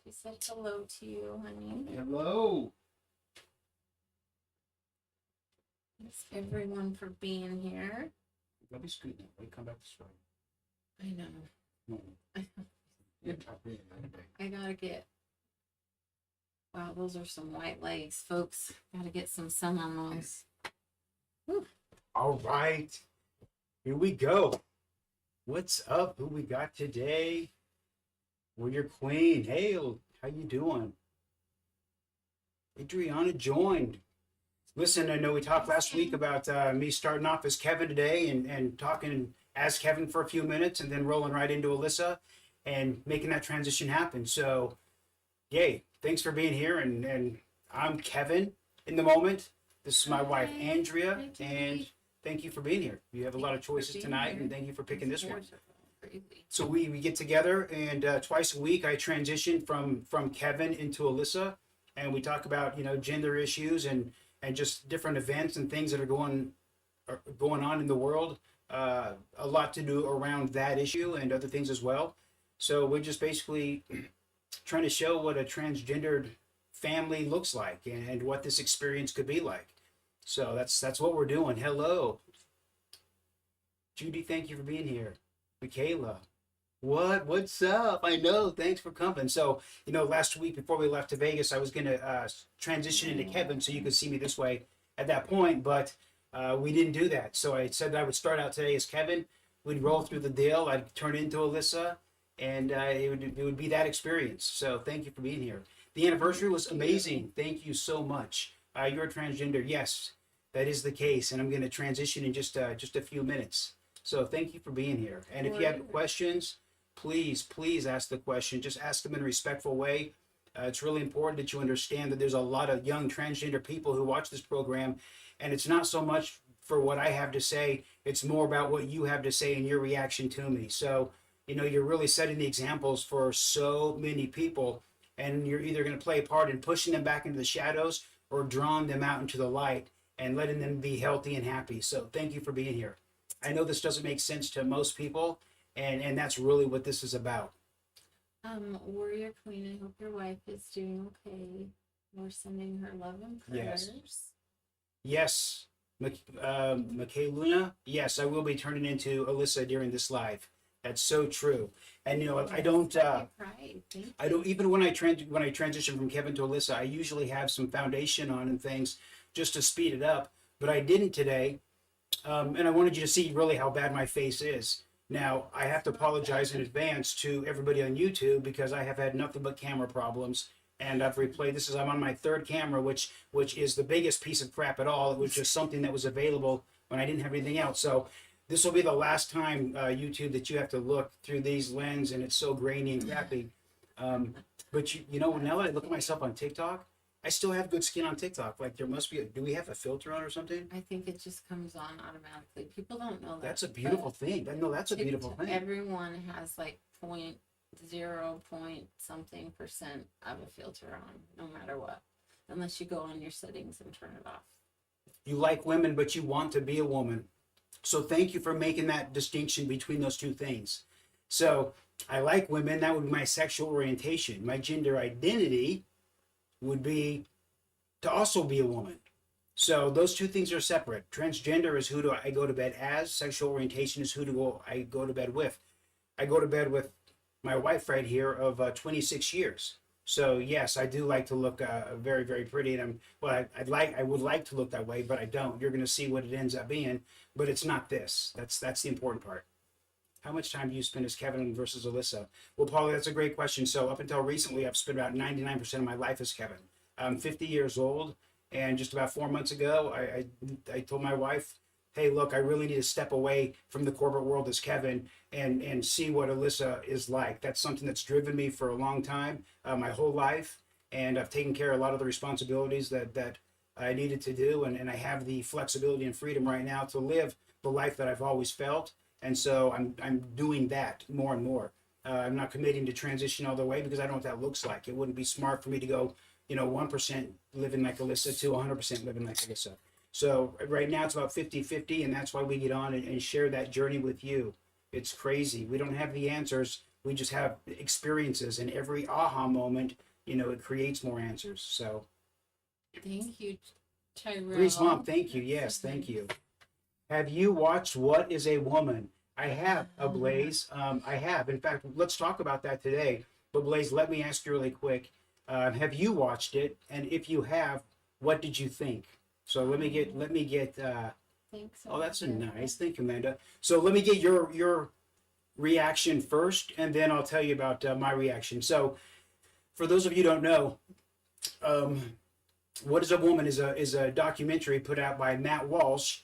She said hello to you, honey. Hello. Thanks everyone for being here. Let me scoot now. Let me come back this way. I know. No. I gotta get. Wow, those are some white legs, folks. Gotta get some sun on those. Whew. All right. Here we go. What's up? Who we got today? We're your queen. Hey, how you doing? Adriana joined. Listen, I know we talked last week about me starting off as Kevin today and talking as Kevin for a few minutes and then rolling right into Allyssa and making that transition happen. So, yay. Thanks for being here. And I'm Kevin in the moment. This is my wife, Andrea. And thank you for being here. You have a lot of choices tonight, and thank you for picking this one. So we get together, and twice a week I transition from Kevin into Allyssa, and we talk about gender issues and just different events and things that are going on in the world. A lot to do around that issue and other things as well. So we're just basically trying to show what a transgendered family looks like and what this experience could be like. So that's what we're doing. Hello, Judy. Thank you for being here. Michaela, what's up? I know. Thanks for coming. So last week before we left to Vegas, I was gonna transition into Kevin so you could see me this way at that point, but we didn't do that. So I said that I would start out today as Kevin. We'd roll through the deal. I'd turn into Allyssa, and it would be that experience. So thank you for being here. The anniversary was amazing. Thank you so much. You're transgender. Yes, that is the case, and I'm going to transition in just a few minutes. So thank you for being here. And if you have questions, please ask the question. Just ask them in a respectful way. It's really important that you understand that there's a lot of young transgender people who watch this program, and it's not so much for what I have to say. It's more about what you have to say and your reaction to me. So, you're really setting the examples for so many people, and you're either going to play a part in pushing them back into the shadows or drawing them out into the light and letting them be healthy and happy. So thank you for being here. I know this doesn't make sense to most people, and that's really what this is about. Warrior Queen, I hope your wife is doing okay. We're sending her love and prayers. Yes. Michaela, yes, I will be turning into Allyssa during this live. That's so true. And I don't even when I transition from Kevin to Allyssa, I usually have some foundation on and things just to speed it up, but I didn't today. And I wanted you to see really how bad my face is. Now, I have to apologize in advance to everybody on YouTube because I have had nothing but camera problems, and I've replayed. I'm on my third camera, which is the biggest piece of crap at all. It was just something that was available when I didn't have anything else. So this will be the last time, YouTube, that you have to look through these lenses, and it's so grainy and crappy. But now that I look at myself on TikTok, I still have good skin on TikTok. Like there must be do we have a filter on or something? I think it just comes on automatically. People don't know that. That's a beautiful thing. No, that's a beautiful thing. Everyone has like 0.0 point something % of a filter on, no matter what. Unless you go on your settings and turn it off. You like women, but you want to be a woman. So thank you for making that distinction between those two things. So I like women. That would be my sexual orientation. My gender identity would be to also be a woman. So those two things are separate. Transgender is who do I go to bed as. Sexual orientation is who I go to bed with. I go to bed with my wife right here of 26 years. So yes, I do like to look very, very pretty, and I would like to look that way, but I don't. You're going to see what it ends up being, but it's not this. That's the important part. How much time do you spend as Kevin versus Allyssa? Well, Paulie, that's a great question. So up until recently, I've spent about 99% of my life as Kevin. I'm 50 years old, and just about 4 months ago, I told my wife, hey, look, I really need to step away from the corporate world as Kevin and see what Allyssa is like. That's something that's driven me for a long time, my whole life, and I've taken care of a lot of the responsibilities that I needed to do, and I have the flexibility and freedom right now to live the life that I've always felt. And so I'm doing that more and more. I'm not committing to transition all the way because I don't know what that looks like. It wouldn't be smart for me to go, 1% living like Allyssa to 100% living like Allyssa. So right now it's about 50-50, and that's why we get on and share that journey with you. It's crazy. We don't have the answers, We just have experiences, and every aha moment, it creates more answers. So, Thank you, Tyrell. Bree's mom, thank you. Yes, thank you. Have you watched What is a Woman? I have, Blaze. I have. In fact, let's talk about that today. But Blaze, let me ask you really quick. Have you watched it? And if you have, what did you think? So let me get. Thanks. Oh, that's a nice. Thank you, Amanda. So let me get your reaction first, and then I'll tell you about my reaction. So, for those of you who don't know, What is a Woman is a documentary put out by Matt Walsh.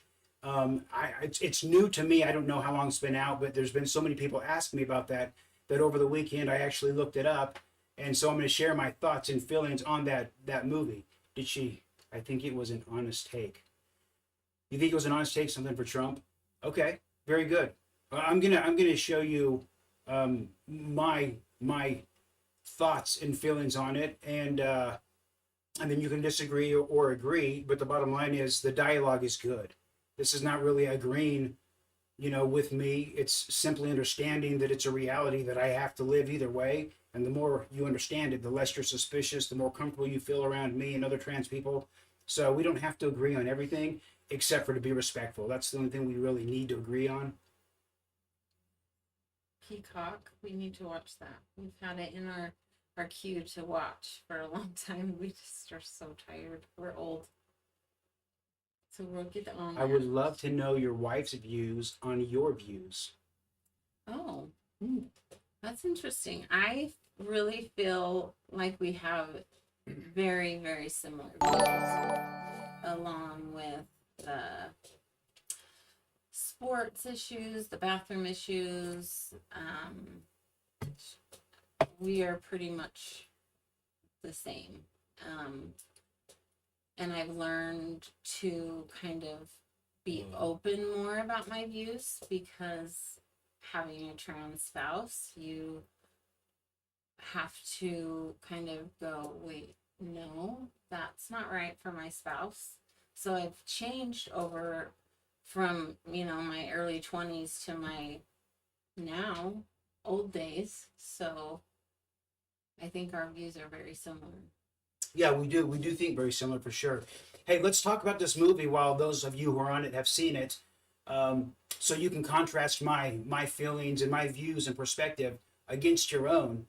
It's new to me. I don't know how long it's been out, but there's been so many people asking me about that over the weekend I actually looked it up, and so I'm going to share my thoughts and feelings on that movie. I think it was an honest take. You think it was an honest take? Something for Trump? Okay, very good. I'm gonna show you my thoughts and feelings on it, and then you can disagree or agree. But the bottom line is the dialogue is good. This is not really agreeing, with me. It's simply understanding that it's a reality that I have to live either way. And the more you understand it, the less you're suspicious, the more comfortable you feel around me and other trans people. So we don't have to agree on everything, except for to be respectful. That's the only thing we really need to agree on. Peacock, we need to watch that. We've had it in our queue to watch for a long time. We just are so tired. We're old. So we'll get on. I would love to know your wife's views on your views. Oh, that's interesting. I really feel like we have very, very similar views, along with the sports issues, the bathroom issues. We are pretty much the same. And I've learned to kind of be open more about my views, because having a trans spouse, you have to kind of go, wait, no, that's not right for my spouse. So I've changed over from, my early 20s to my now old days. So I think our views are very similar. Yeah, we do. We do think very similar for sure. Hey, let's talk about this movie while those of you who are on it have seen it, so you can contrast my feelings and my views and perspective against your own.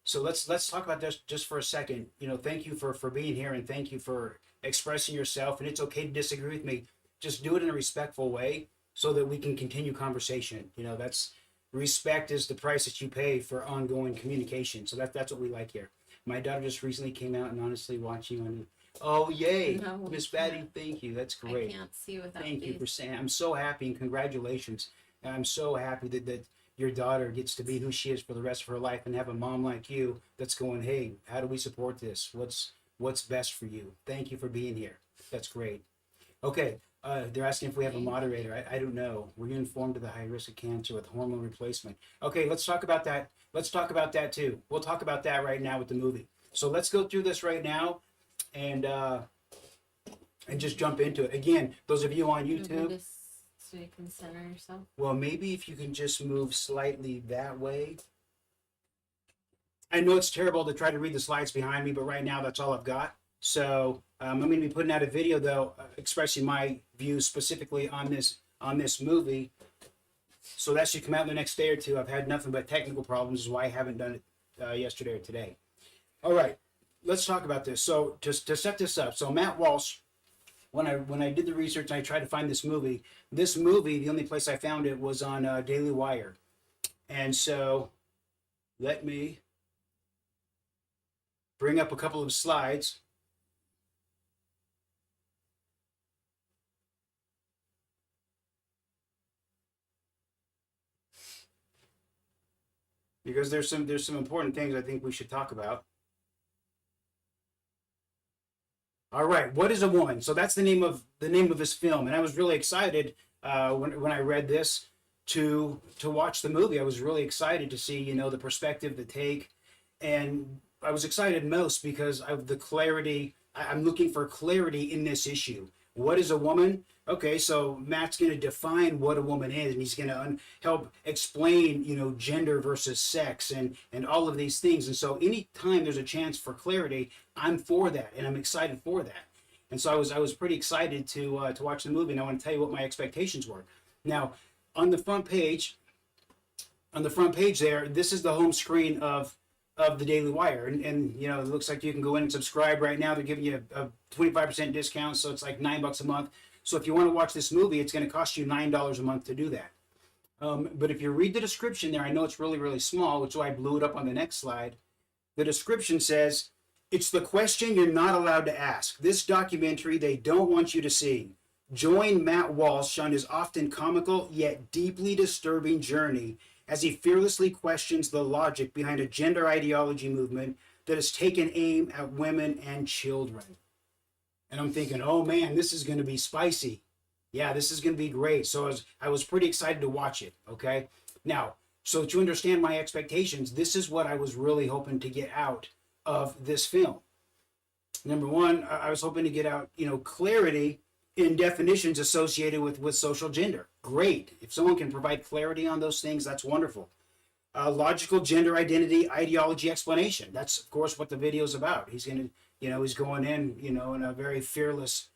So let's talk about this just for a second. Thank you for being here, and thank you for expressing yourself. And it's okay to disagree with me. Just do it in a respectful way so that we can continue conversation. That's respect is the price that you pay for ongoing communication. So that's what we like here. My daughter just recently came out and honestly watching on. Oh yay, No, Miss Patty, thank you. That's great. I can't see without Thank you these. for saying. I'm so happy and congratulations. And I'm so happy that your daughter gets to be who she is for the rest of her life and have a mom like you that's going, hey, how do we support this? What's best for you? Thank you for being here. That's great. Okay, they're asking if we have a moderator. I don't know. Were you informed of the high risk of cancer with hormone replacement? Okay, let's talk about that. Let's talk about that too. We'll talk about that right now with the movie. So let's go through this right now, and just jump into it. Again, those of you on YouTube. So you can center yourself. Well, maybe if you can just move slightly that way. I know it's terrible to try to read the slides behind me, but right now that's all I've got. So I'm going to be putting out a video though, expressing my views specifically on this movie. So that should come out in the next day or two. I've had nothing but technical problems, is why I haven't done it yesterday or today. All right, let's talk about this. So just to set this up, so Matt Walsh, when I did the research and I tried to find this movie, the only place I found it was on Daily Wire. And so let me bring up a couple of slides. Because there's some important things I think we should talk about. All right, What is a Woman? So that's the name of this film, and I was really excited when I read this to watch the movie. I was really excited to see the perspective, the take, and I was excited most because of the clarity. I'm looking for clarity in this issue. what is a woman? Okay, so Matt's going to define what a woman is, and he's going to help explain, gender versus sex and all of these things. And so anytime there's a chance for clarity, I'm for that, and I'm excited for that. And so I was pretty excited to watch the movie, and I want to tell you what my expectations were. Now, on the front page, there, this is the home screen of the Daily Wire, and it looks like you can go in and subscribe right now. They're giving you a 25% discount, so it's like $9 a month. So if you want to watch this movie, it's going to cost you $9 a month to do that. But if you read the description there, I know it's really, really small, which is why I blew it up on the next slide. The description says, "It's the question you're not allowed to ask. This documentary they don't want you to see. Join Matt Walsh on his often comical yet deeply disturbing journey as he fearlessly questions the logic behind a gender ideology movement that has taken aim at women and children." And I'm thinking, oh man, this is going to be spicy. Yeah, this is going to be great. So I was pretty excited to watch it. Okay. Now, so to understand my expectations, this is what I was really hoping to get out of this film. Number one, I was hoping to get out, clarity in definitions associated with social gender. Great. If someone can provide clarity on those things, that's wonderful. Logical gender identity ideology explanation. That's, of course, what the video is about. He's going to, he's going in, in a very fearless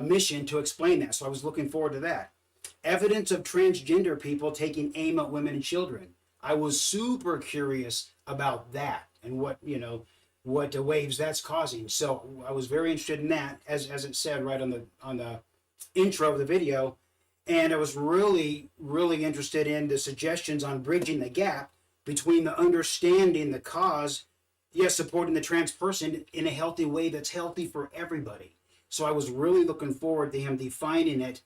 mission to explain that. So I was looking forward to that. Evidence of transgender people taking aim at women and children. I was super curious about that and what waves that's causing. So I was very interested in that, as it said right on the intro of the video. And I was really, really interested in the suggestions on bridging the gap between the understanding the cause, yes, supporting the trans person in a healthy way that's healthy for everybody. So I was really looking forward to him defining it,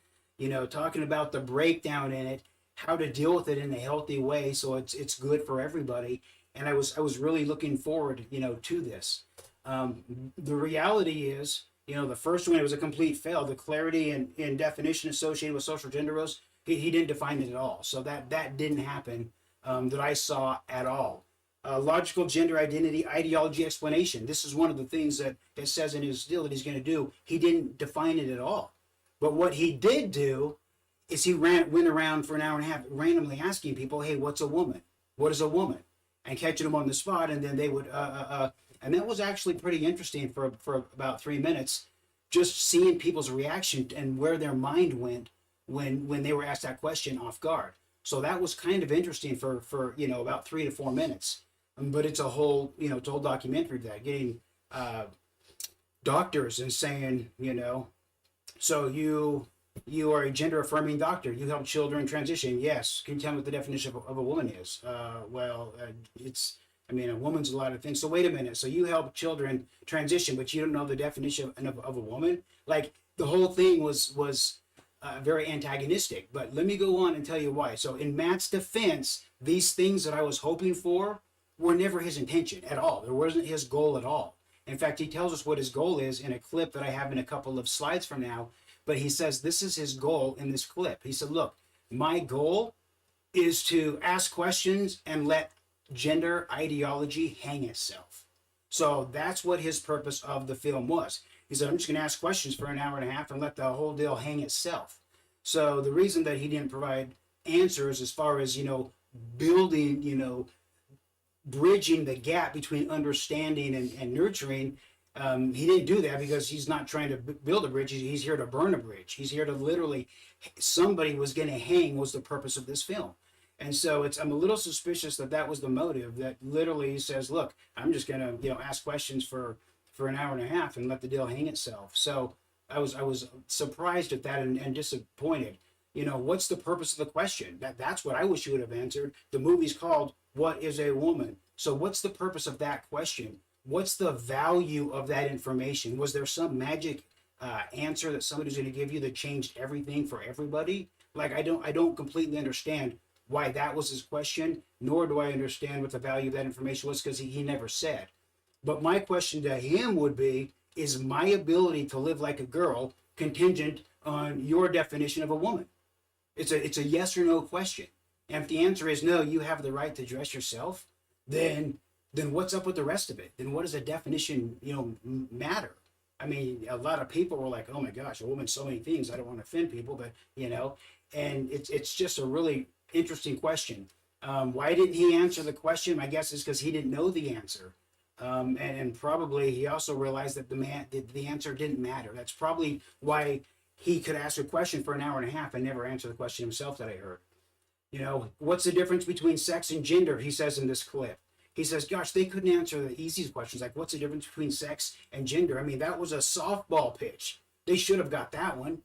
talking about the breakdown in it, how to deal with it in a healthy way so it's good for everybody. And I was really looking forward, to this. The reality is, the first one, it was a complete fail. The clarity and definition associated with social gender roles, he didn't define it at all. So that didn't happen that I saw at all. Logical gender identity ideology explanation. This is one of the things that it says in his deal that he's going to do. He didn't define it at all. But what he did do is he went around for an hour and a half randomly asking people, hey, what's a woman? What is a woman? And catching them on the spot, and then they would and that was actually pretty interesting for about 3 minutes, just seeing people's reaction and where their mind went when they were asked that question off guard. So that was kind of interesting for about 3 to 4 minutes. But it's a whole documentary that getting doctors and saying, so you are a gender affirming doctor. You help children transition. Yes. Can you tell me what the definition of a woman is? A woman's a lot of things. So wait a minute. So you help children transition, but you don't know the definition of a woman? Like, the whole thing was very antagonistic. But let me go on and tell you why. So in Matt's defense, these things that I was hoping for were never his intention at all. There wasn't his goal at all. In fact, he tells us what his goal is in a clip that I have in a couple of slides from now. But he says this is his goal in this clip. He said, look, my goal is to ask questions and let gender ideology hang itself. So that's what his purpose of the film was. He said, I'm just going to ask questions for an hour and a half and let the whole deal hang itself. So the reason that he didn't provide answers as far as, building, bridging the gap between understanding and nurturing, he didn't do that because he's not trying to build a bridge. He's here to burn a bridge. He's here to literally, somebody was going to hang was the purpose of this film. And so I'm a little suspicious that was the motive, that literally says, look, I'm just going to, ask questions for an hour and a half and let the deal hang itself. So I was surprised at that and disappointed. What's the purpose of the question? That's what I wish you would have answered. The movie's called What is a Woman? So what's the purpose of that question? What's the value of that information? Was there some magic answer that somebody's going to give you that changed everything for everybody? Like, I don't completely understand why that was his question, nor do I understand what the value of that information was, because he never said. But my question to him would be, is my ability to live like a girl contingent on your definition of a woman? It's a yes or no question. And if the answer is no, you have the right to dress yourself, then what's up with the rest of it? Then what does a definition, matter? I mean, a lot of people were like, "Oh my gosh, a woman's so many things. I don't want to offend people, but you know," and it's just a really interesting question. Why didn't he answer the question? My guess is because he didn't know the answer, and probably he also realized that the answer didn't matter. That's probably why he could ask a question for an hour and a half and never answer the question himself that I heard. You know, what's the difference between sex and gender? He says in this clip. He says, gosh, they couldn't answer the easiest questions. Like, what's the difference between sex and gender? I mean, that was a softball pitch. They should have got that one.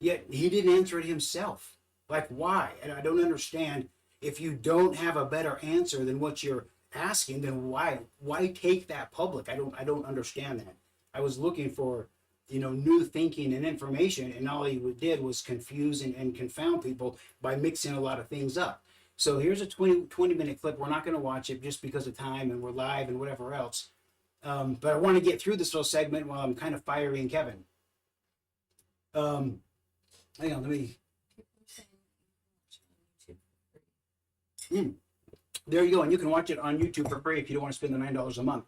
Yet he didn't answer it himself. Like, why? And I don't understand. If you don't have a better answer than what you're asking, then why take that public? I don't understand that. I was looking for, new thinking and information, and all he did was confuse and confound people by mixing a lot of things up. So here's a 20 minute clip. We're not going to watch it just because of time and we're live and whatever else. But I want to get through this little segment while I'm kind of firing Kevin. Hang on, let me. There you go, and you can watch it on YouTube for free if you don't want to spend the $9 a month.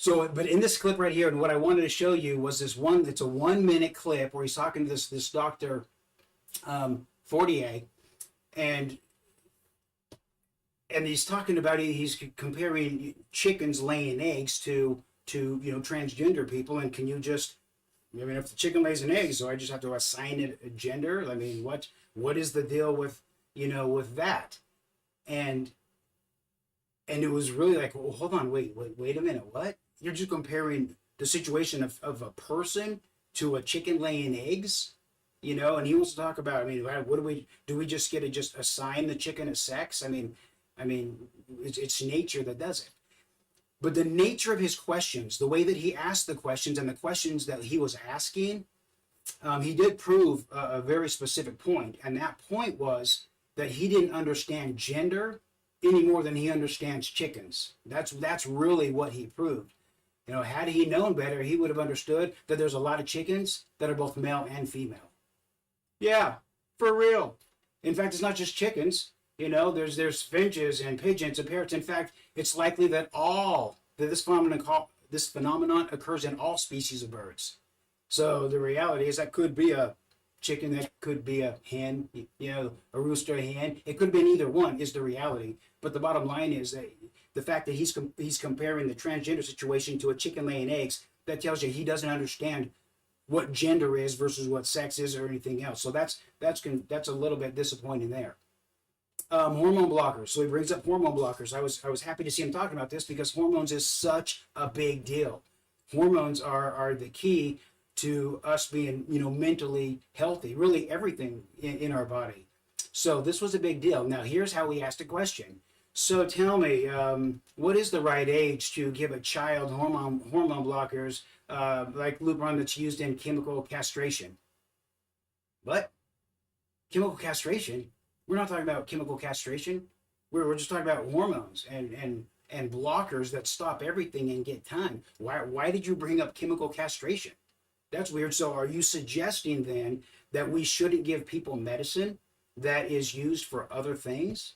But in this clip right here, and what I wanted to show you was this one. It's a 1 minute clip where he's talking to this doctor, Fortier, and he's talking about he's comparing chickens laying eggs to transgender people. And can you just, I mean, if the chicken lays an egg, so I just have to assign it a gender? I mean, what is the deal with that? And it was really like, well, hold on, wait a minute, what? You're just comparing the situation of a person to a chicken laying eggs? And he wants to talk about, I mean, what do we just get to just assign the chicken a sex? I mean, it's nature that does it. But the nature of his questions, the way that he asked the questions and the questions that he was asking, he did prove a very specific point. And that point was that he didn't understand gender any more than he understands chickens. That's really what he proved. Had he known better, he would have understood that there's a lot of chickens that are both male and female. Yeah, for real. In fact, it's not just chickens. There's finches and pigeons and parrots. In fact, it's likely that this phenomenon occurs in all species of birds. So the reality is that could be a chicken, that could be a hen, a rooster, a hen. It could have been either one is the reality. But the bottom line is that the fact that he's comparing the transgender situation to a chicken laying eggs, that tells you he doesn't understand what gender is versus what sex is or anything else. So that's a little bit disappointing there. Hormone blockers. So he brings up hormone blockers. I was happy to see him talking about this because hormones is such a big deal. Hormones are the key to us being, mentally healthy, really everything in our body. So this was a big deal. Now here's how he asked a question. So tell me, what is the right age to give a child hormone blockers like Lupron that's used in chemical castration? What? Chemical castration? We're not talking about chemical castration. We're just talking about hormones and blockers that stop everything and get time. Why did you bring up chemical castration? That's weird. So are you suggesting then that we shouldn't give people medicine that is used for other things?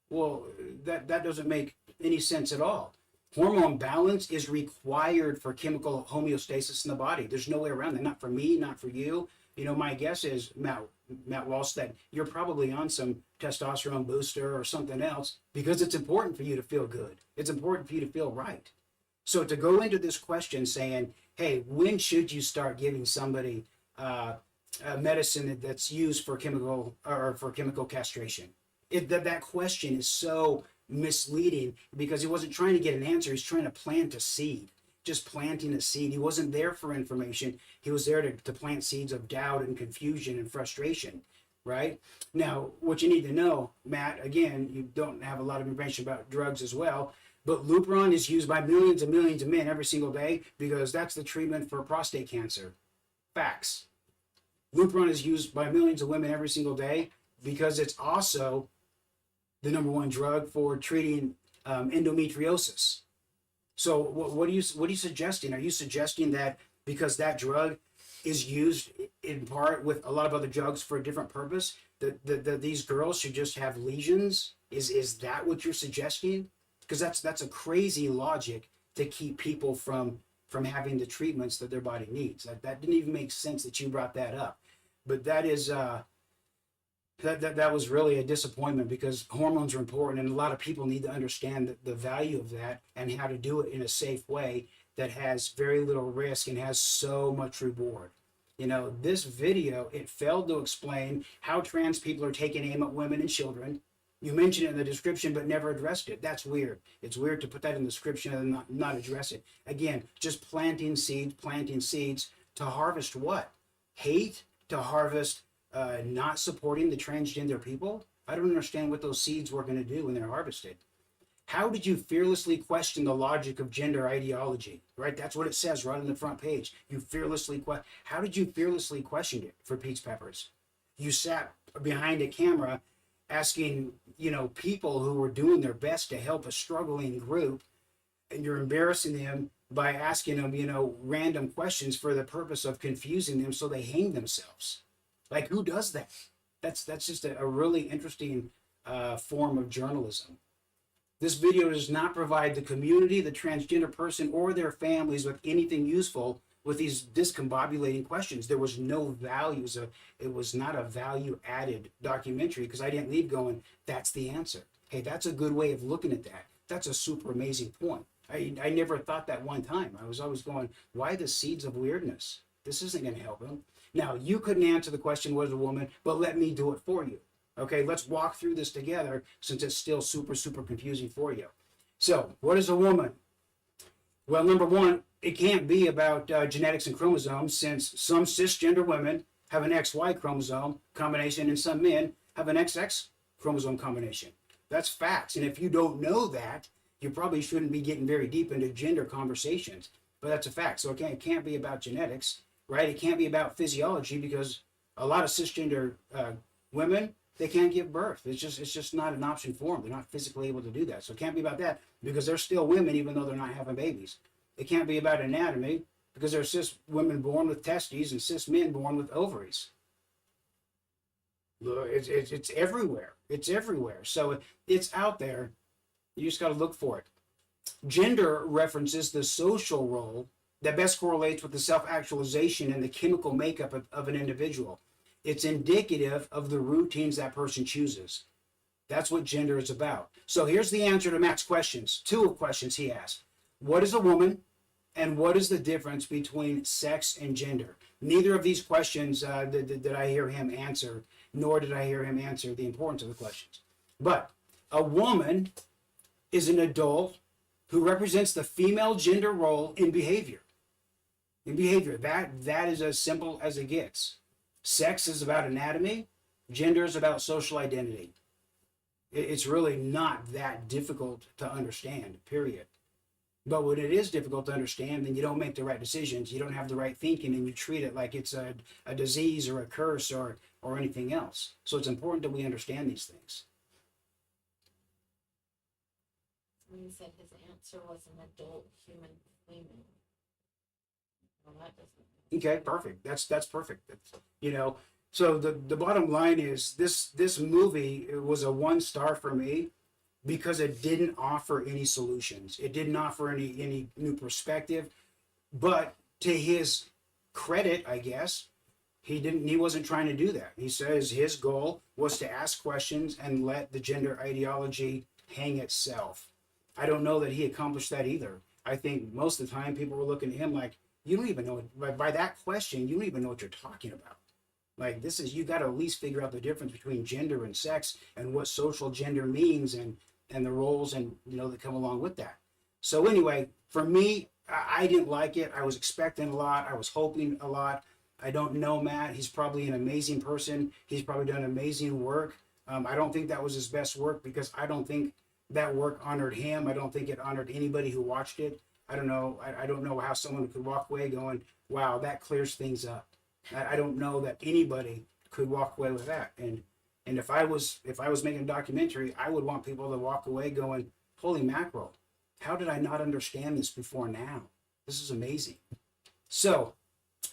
Well, that doesn't make any sense at all. Hormone balance is required for chemical homeostasis in the body. There's no way around that. Not for me, not for you. My guess is, Matt Walsh, that you're probably on some testosterone booster or something else because it's important for you to feel good. It's important for you to feel right. So to go into this question saying, hey, when should you start giving somebody a medicine that's used for chemical castration? That question is so misleading because he wasn't trying to get an answer. He's trying to plant a seed, just planting a seed. He wasn't there for information. He was there to plant seeds of doubt and confusion and frustration, right? Now, what you need to know, Matt, again, you don't have a lot of information about drugs as well, but Lupron is used by millions and millions of men every single day because that's the treatment for prostate cancer. Facts. Lupron is used by millions of women every single day because it's also the number one drug for treating endometriosis. So what are you suggesting? Are you suggesting that because that drug is used in part with a lot of other drugs for a different purpose, that these girls should just have lesions? Is that what you're suggesting? Because that's a crazy logic to keep people from from having the treatments that their body needs. That didn't even make sense that you brought that up. But that is that was really a disappointment, because hormones are important, and a lot of people need to understand the value of that and how to do it in a safe way that has very little risk and has so much reward. This video, it failed to explain how trans people are taking aim at women and children. You mentioned it in the description, but never addressed it. That's weird. It's weird to put that in the description and not address it. Again, just planting seeds to harvest what? Hate? To harvest not supporting the transgender people? I don't understand what those seeds were going to do when they're harvested. How did you fearlessly question the logic of gender ideology? Right? That's what it says right on the front page. How did you fearlessly question it, for Pete's Peppers? You sat behind a camera asking, people who were doing their best to help a struggling group, and you're embarrassing them by asking them, random questions for the purpose of confusing them so they hang themselves. Like, who does that? That's just a really interesting form of journalism. This video does not provide the community, the transgender person, or their families with anything useful with these discombobulating questions. There was no value. It was not a value-added documentary, because I didn't leave going, that's the answer. Hey, that's a good way of looking at that. That's a super amazing point. I never thought that one time. I was always going, why the seeds of weirdness? This isn't going to help him. Now, you couldn't answer the question, what is a woman, but let me do it for you. Okay, let's walk through this together, since it's still super, super confusing for you. So, what is a woman? Well, number one, it can't be about genetics and chromosomes, since some cisgender women have an XY chromosome combination and some men have an XX chromosome combination. That's facts. And if you don't know that, you probably shouldn't be getting very deep into gender conversations. But that's a fact. So it can't be about genetics, right? It can't be about physiology, because a lot of cisgender women, they can't give birth. It's just not an option for them. They're not physically able to do that. So it can't be about that, because they're still women even though they're not having babies. It can't be about anatomy, because there are cis women born with testes and cis men born with ovaries. It's everywhere. It's everywhere. So it's out there. You just got to look for it. Gender references the social role that best correlates with the self-actualization and the chemical makeup of an individual. It's indicative of the routines that person chooses. That's what gender is about. So here's the answer to Matt's questions. Two questions he asked. What is a woman? And what is the difference between sex and gender? Neither of these questions did I hear him answer, nor did I hear him answer the importance of the questions. But a woman is an adult who represents the female gender role in behavior. In behavior, that is as simple as it gets. Sex is about anatomy. Gender is about social identity. It's really not that difficult to understand, period. But when it is difficult to understand, then you don't make the right decisions, you don't have the right thinking, and you treat it like it's a disease or a curse or anything else. So it's important that we understand these things. Someone said his answer was an adult human female. Well, that doesn't. Okay, perfect. That's perfect. So the bottom line is this movie, it was a 1 star for me, because it didn't offer any solutions. It didn't offer any new perspective. But to his credit, I guess, he wasn't trying to do that. He says his goal was to ask questions and let the gender ideology hang itself. I don't know that he accomplished that either. I think most of the time people were looking at him like, you don't even know, by that question, you don't even know what you're talking about. Like, you got to at least figure out the difference between gender and sex and what social gender means and the roles and, that come along with that. So anyway, for me, I didn't like it. I was expecting a lot. I was hoping a lot. I don't know Matt. He's probably an amazing person. He's probably done amazing work. I don't think that was his best work, because I don't think that work honored him. I don't think it honored anybody who watched it. I don't know. I don't know how someone could walk away going, wow, that clears things up. I don't know that anybody could walk away with that. And if I was making a documentary, I would want people to walk away going, holy mackerel, how did I not understand this before now? This is amazing. So,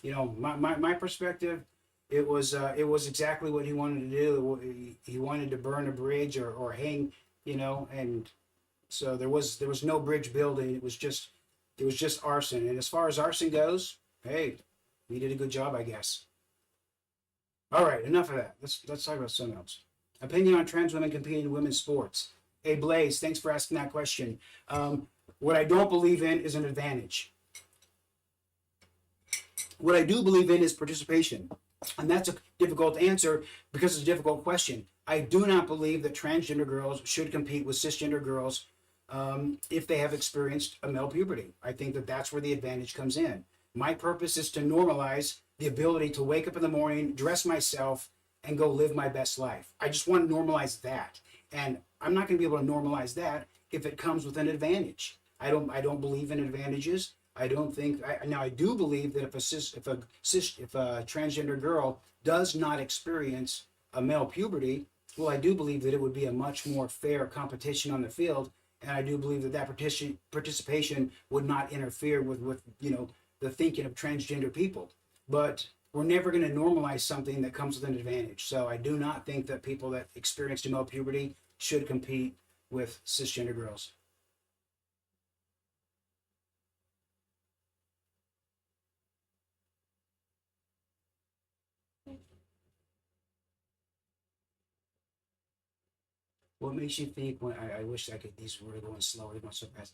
my perspective, it was exactly what he wanted to do. He wanted to burn a bridge or hang, and so there was no bridge building. It was just It was just arson. And as far as arson goes, hey, we did a good job, I guess. All right, enough of that. Let's talk about something else. Opinion on trans women competing in women's sports. Hey, Blaze, thanks for asking that question. What I don't believe in is an advantage. What I do believe in is participation. And that's a difficult answer because it's a difficult question. I do not believe that transgender girls should compete with cisgender girls if they have experienced a male puberty. I think that that's where the advantage comes in. My purpose is to normalize the ability to wake up in the morning, dress myself, and go live my best life. I just want to normalize that. And I'm not going to be able to normalize that if it comes with an advantage. I don't believe in advantages. I don't think now I do believe that if a transgender girl does not experience a male puberty, well, I do believe that it would be a much more fair competition on the field, and I do believe that participation would not interfere with the thinking of transgender people. But we're never going to normalize something that comes with an advantage. So I do not think that people that experienced male puberty should compete with cisgender girls. What makes you think when I wish I could, these were going slower, they're going so fast.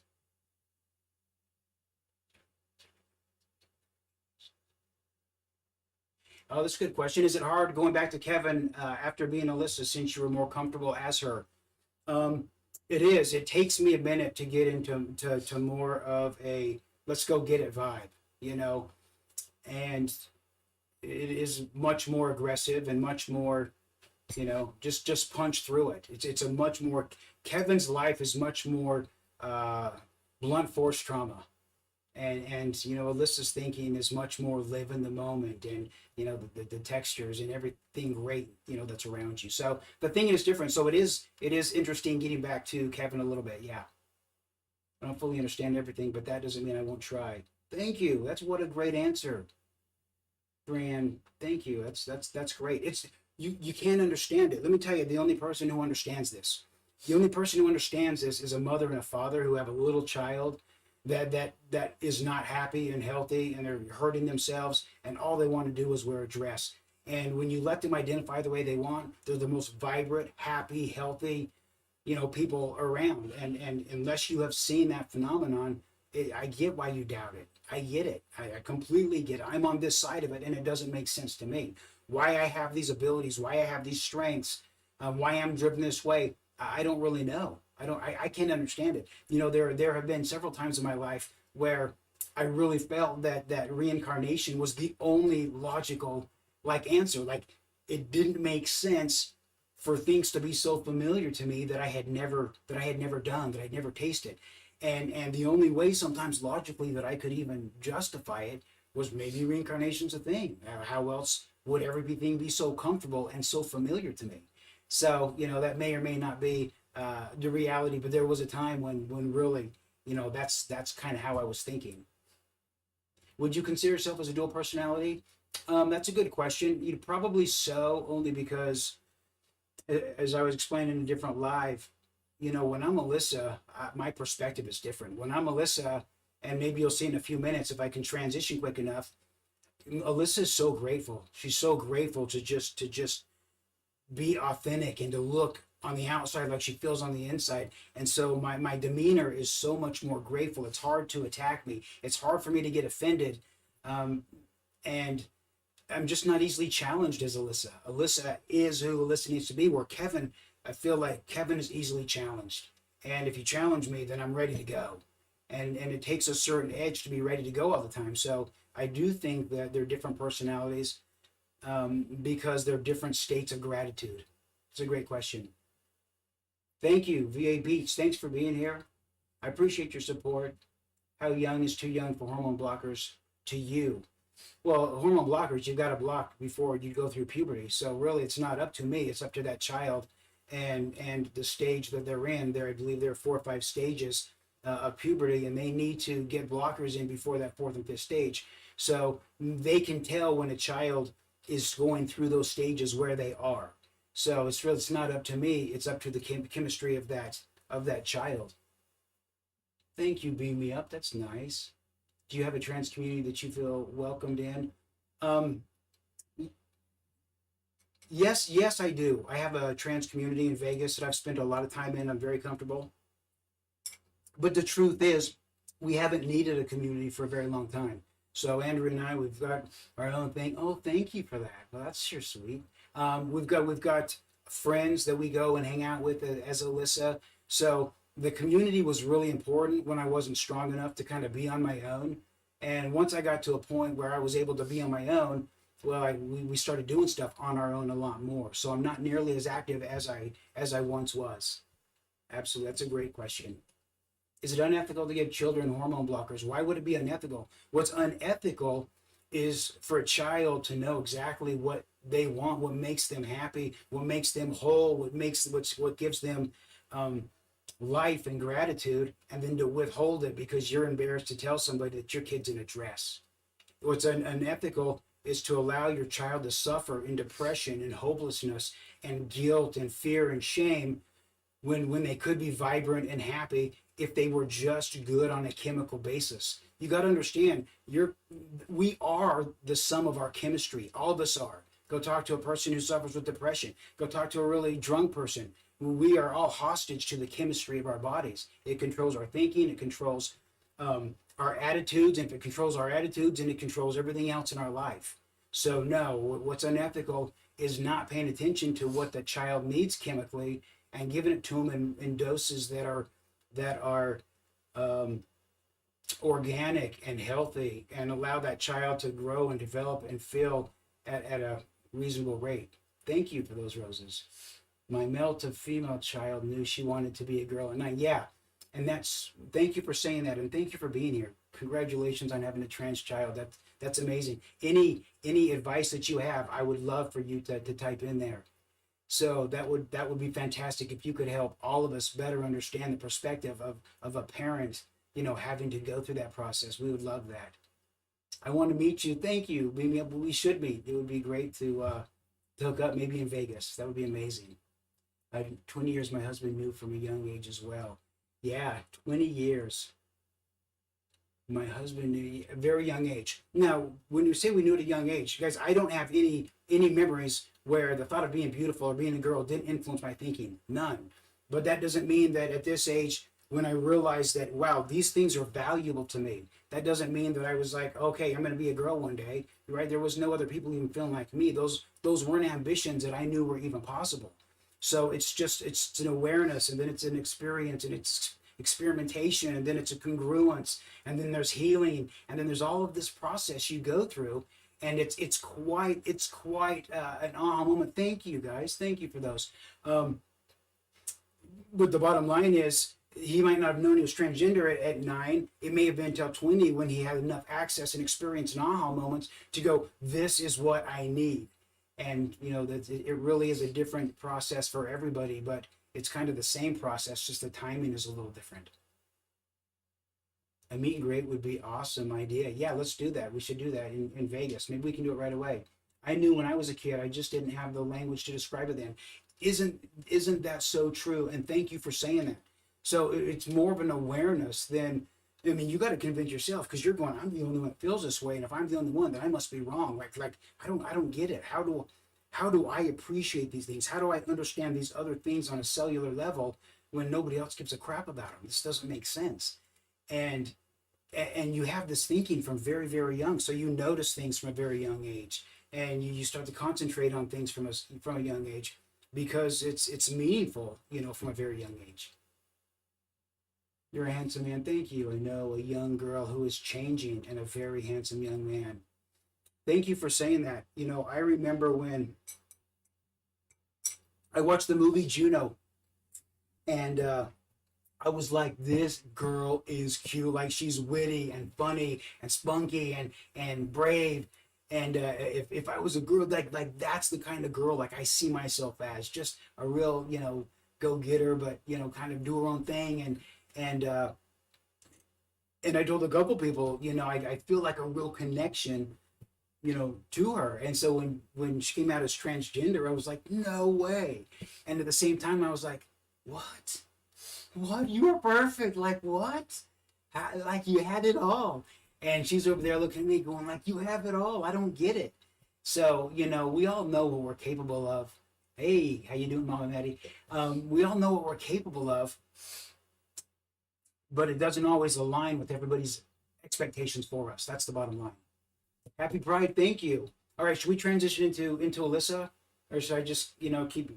Oh, that's a good question. Is it hard going back to Kevin after being Allyssa since you were more comfortable as her? Um, it is. It takes me a minute to get into to more of a let's go get it vibe, you know, and it is much more aggressive and much more, just punch through it. It's a much more Kevin's life is much more uh, blunt force trauma, and Alyssa's thinking is much more live in the moment, and the textures and everything great that's around you. So the thing is different. So it is interesting getting back to Kevin a little bit. Yeah, I don't fully understand everything, but that doesn't mean I won't try. Thank you. That's what a great answer, Fran. Thank you. That's great. It's you can't understand it. Let me tell you, the only person who understands this, the only person who understands this is a mother and a father who have a little child that is not happy and healthy, and they're hurting themselves, and all they want to do is wear a dress. And when you let them identify the way they want, they're the most vibrant, happy, healthy, people around. And unless you have seen that phenomenon, I get why you doubt it. I get it. I completely get it. I'm on this side of it, and it doesn't make sense to me. Why I have these abilities, why I have these strengths, why I'm driven this way, I don't really know. I can't understand it. There have been several times in my life where I really felt that reincarnation was the only logical answer. Like it didn't make sense for things to be so familiar to me that I had never done, that I'd never tasted. And the only way sometimes logically that I could even justify it was maybe reincarnation's a thing. How else would everything be so comfortable and so familiar to me? So, that may or may not be the reality, but there was a time when really, that's kind of how I was thinking. Would you consider yourself as a dual personality? That's a good question. You'd probably so, only because, as I was explaining in a different live, when I'm Allyssa, my perspective is different. When I'm Allyssa, and maybe you'll see in a few minutes if I can transition quick enough, Alyssa is so grateful. She's so grateful to just be authentic and to look on the outside like she feels on the inside. And so my demeanor is so much more grateful. It's hard to attack me. It's hard for me to get offended. And I'm just not easily challenged as Allyssa. Allyssa is who Allyssa needs to be, where Kevin, I feel like Kevin is easily challenged. And if you challenge me, then I'm ready to go. And it takes a certain edge to be ready to go all the time. So I do think that they're different personalities because they're different states of gratitude. It's a great question. Thank you, VA Beach. Thanks for being here. I appreciate your support. How young is too young for hormone blockers to you? Well, hormone blockers, you've got to block before you go through puberty. So really, it's not up to me. It's up to that child and the stage that they're in. I believe there are 4 or 5 stages of puberty, and they need to get blockers in before that 4th and 5th stage. So they can tell when a child is going through those stages where they are. So it's not up to me. It's up to the chemistry of that child. Thank you, beam me up. That's nice. Do you have a trans community that you feel welcomed in? Um, yes, I do. I have a trans community in Vegas that I've spent a lot of time in. I'm very comfortable. But the truth is, we haven't needed a community for a very long time. So Andrew and I, we've got our own thing. Oh, thank you for that. Well, that's sure sweet. We've got friends that we go and hang out with as Allyssa. So the community was really important when I wasn't strong enough to kind of be on my own. And once I got to a point where I was able to be on my own, well, we started doing stuff on our own a lot more. So I'm not nearly as active as I once was. Absolutely, that's a great question. Is it unethical to give children hormone blockers? Why would it be unethical? What's unethical is for a child to know exactly what they want, what makes them happy, what makes them whole, what gives them um, life and gratitude, and then to withhold it because you're embarrassed to tell somebody that your kid's in a dress. What's unethical is to allow your child to suffer in depression and hopelessness and guilt and fear and shame when they could be vibrant and happy if they were just good on a chemical basis. You got to understand, we are the sum of our chemistry. All of us are. Go talk to a person who suffers with depression. Go talk to a really drunk person. We are all hostage to the chemistry of our bodies. It controls our thinking. It controls our attitudes. And if it controls our attitudes, and it controls everything else in our life. So no, what's unethical is not paying attention to what the child needs chemically and giving it to them in doses that are um, organic and healthy, and allow that child to grow and develop and feel at a reasonable rate. Thank you for those roses. My male to female child knew she wanted to be a girl at 9. Yeah, and thank you for saying that, and thank you for being here. Congratulations on having a trans child. That's amazing. Any advice that you have, I would love for you to type in there. So that would be fantastic if you could help all of us better understand the perspective of a parent, having to go through that process. We would love that. I want to meet you. Thank you. We should meet. It would be great to hook up maybe in Vegas. That would be amazing. 20 years my husband knew from a young age as well. Yeah, 20 years. My husband knew at a very young age. Now, when you say we knew at a young age, guys, I don't have any memories where the thought of being beautiful or being a girl didn't influence my thinking. None. But that doesn't mean that at this age, when I realized that, wow, these things are valuable to me, that doesn't mean that I was like, okay, I'm going to be a girl one day, right? There was no other people even feeling like me. Those weren't ambitions that I knew were even possible. So it's an awareness, and then it's an experience, and it's experimentation, and then it's a congruence, and then there's healing, and then there's all of this process you go through, and it's quite an aha moment. Thank you guys, thank you for those. But the bottom line is, he might not have known he was transgender at 9. It may have been until 20 when he had enough access and experience and aha moments to go, this is what I need. And that it really is a different process for everybody, but it's kind of the same process, just the timing is a little different. A meet and greet would be awesome idea. Yeah, let's do that. We should do that in Vegas. Maybe we can do it right away. I knew when I was a kid, I just didn't have the language to describe it then. Isn't that so true? And thank you for saying that. So it's more of an awareness than, I mean, you got to convince yourself, because you're going, I'm the only one that feels this way, and if I'm the only one, then I must be wrong. Like I don't get it. How do I appreciate these things? How do I understand these other things on a cellular level when nobody else gives a crap about them? This doesn't make sense. And you have this thinking from very, very young, so you notice things from a very young age, and you start to concentrate on things from a young age, because it's meaningful, from a very young age. You're a handsome man. Thank you. I know a young girl who is changing, and a very handsome young man. Thank you for saying that. I remember when I watched the movie Juno, and I was like, this girl is cute. Like, she's witty and funny and spunky and brave. And if I was a girl, like that's the kind of girl like I see myself as, just a real go getter, but kind of do her own thing. And I told a couple people, I feel like a real connection, to her. And so when she came out as transgender, I was like, no way. And at the same time, I was like, what? You are perfect. Like, what? Like you had it all. And she's over there looking at me going like, you have it all. I don't get it. So, we all know what we're capable of. Hey, how you doing, Mama Maddie? We all know what we're capable of, but it doesn't always align with everybody's expectations for us. That's the bottom line. Happy Pride. Thank you. All right. Should we transition into Allyssa, or should I just, keep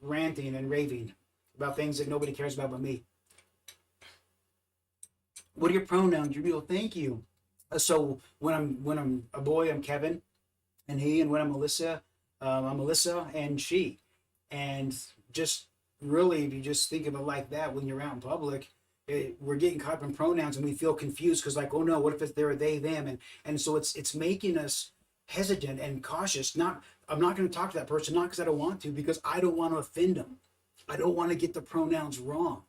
ranting and raving about things that nobody cares about but me? What are your pronouns? Your real thank you. So when I'm a boy, I'm Kevin, and he, and when I'm Allyssa, I'm Allyssa and she. And just really, if you just think of it like that, when you're out in public, we're getting caught up in pronouns and we feel confused because, like, oh no, what if it's they're they them, and so it's making us hesitant and cautious. I'm not going to talk to that person, not because I don't want to, because I don't want to offend them. I don't want to get the pronouns wrong.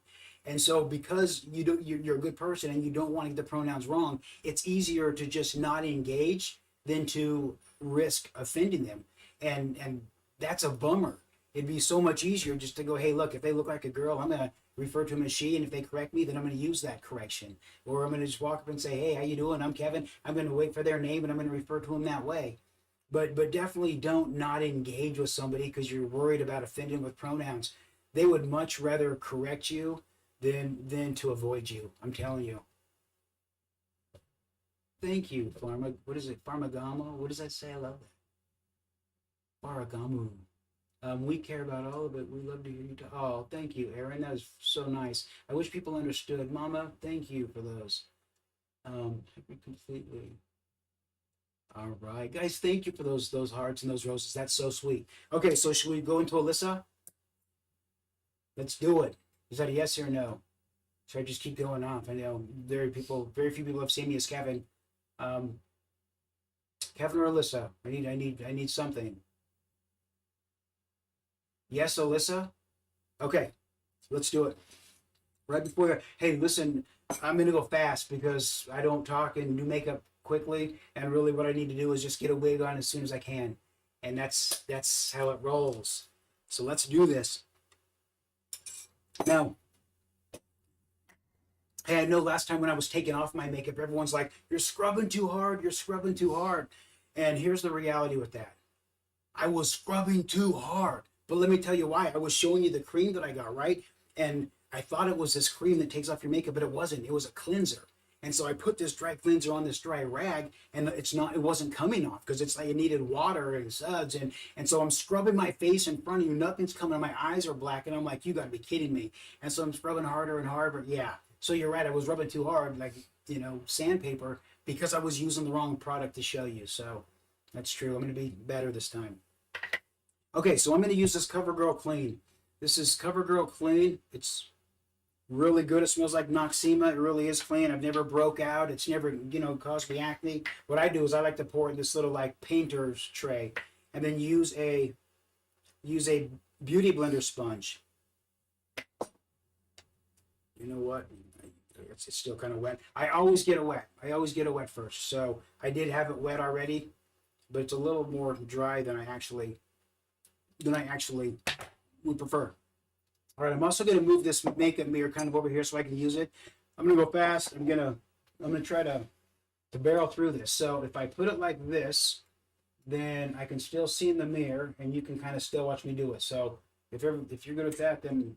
And so because you're a good person and you don't want to get the pronouns wrong, it's easier to just not engage than to risk offending them. And that's a bummer. It'd be so much easier just to go, hey, look, if they look like a girl, I'm going to refer to them as she, and if they correct me, then I'm going to use that correction. Or I'm going to just walk up and say, hey, how you doing? I'm Kevin. I'm going to wait for their name and I'm going to refer to them that way. But definitely don't not engage with somebody because you're worried about offending with pronouns. They would much rather correct you than to avoid you. I'm telling you. Thank you, Pharma. What is it? Pharmagamo? What does that say? I love that. Faragamu. We care about all of it. We love to hear you talk. Oh, thank you, Aaron. That was so nice. I wish people understood. Mama, thank you for those. Completely. All right, guys. Thank you for those hearts and those roses. That's so sweet. Okay, so should we go into Allyssa? Let's do it. Is that a yes or a no? Should I just keep going off? I know very few people have seen me as Kevin. Kevin or Allyssa? I need something. Yes, Allyssa? Okay, let's do it. Right before, hey, listen, I'm going to go fast because I don't talk and do makeup quickly. And really what I need to do is just get a wig on as soon as I can. And that's how it rolls. So let's do this. Now, hey, I know last time when I was taking off my makeup, everyone's like, you're scrubbing too hard, you're scrubbing too hard. And here's the reality with that. I was scrubbing too hard. But let me tell you why. I was showing you the cream that I got, right? And I thought it was this cream that takes off your makeup, but it wasn't. It was a cleanser. And so I put this dry cleanser on this dry rag, and it wasn't coming off because it's like it needed water and suds. And so I'm scrubbing my face in front of you. Nothing's coming. My eyes are black. And I'm like, you got to be kidding me. And so I'm scrubbing harder and harder. Yeah. So you're right. I was rubbing too hard, like, sandpaper, because I was using the wrong product to show you. So that's true. I'm going to be better this time. Okay, so I'm going to use this CoverGirl Clean. This is CoverGirl Clean. It's really good. It smells like Noxema. It really is clean. I've never broke out. It's never, caused me acne. What I do is I like to pour it in this little like painter's tray, and then use a beauty blender sponge. You know what? It's still kind of wet. I always get it wet. I always get it wet first. So I did have it wet already, but it's a little more dry than I actually would prefer. All right, I'm also going to move this makeup mirror kind of over here so I can use it. I'm going to go fast. I'm going to try to barrel through this. So if I put it like this, then I can still see in the mirror, and you can kind of still watch me do it. So if you're good at that, then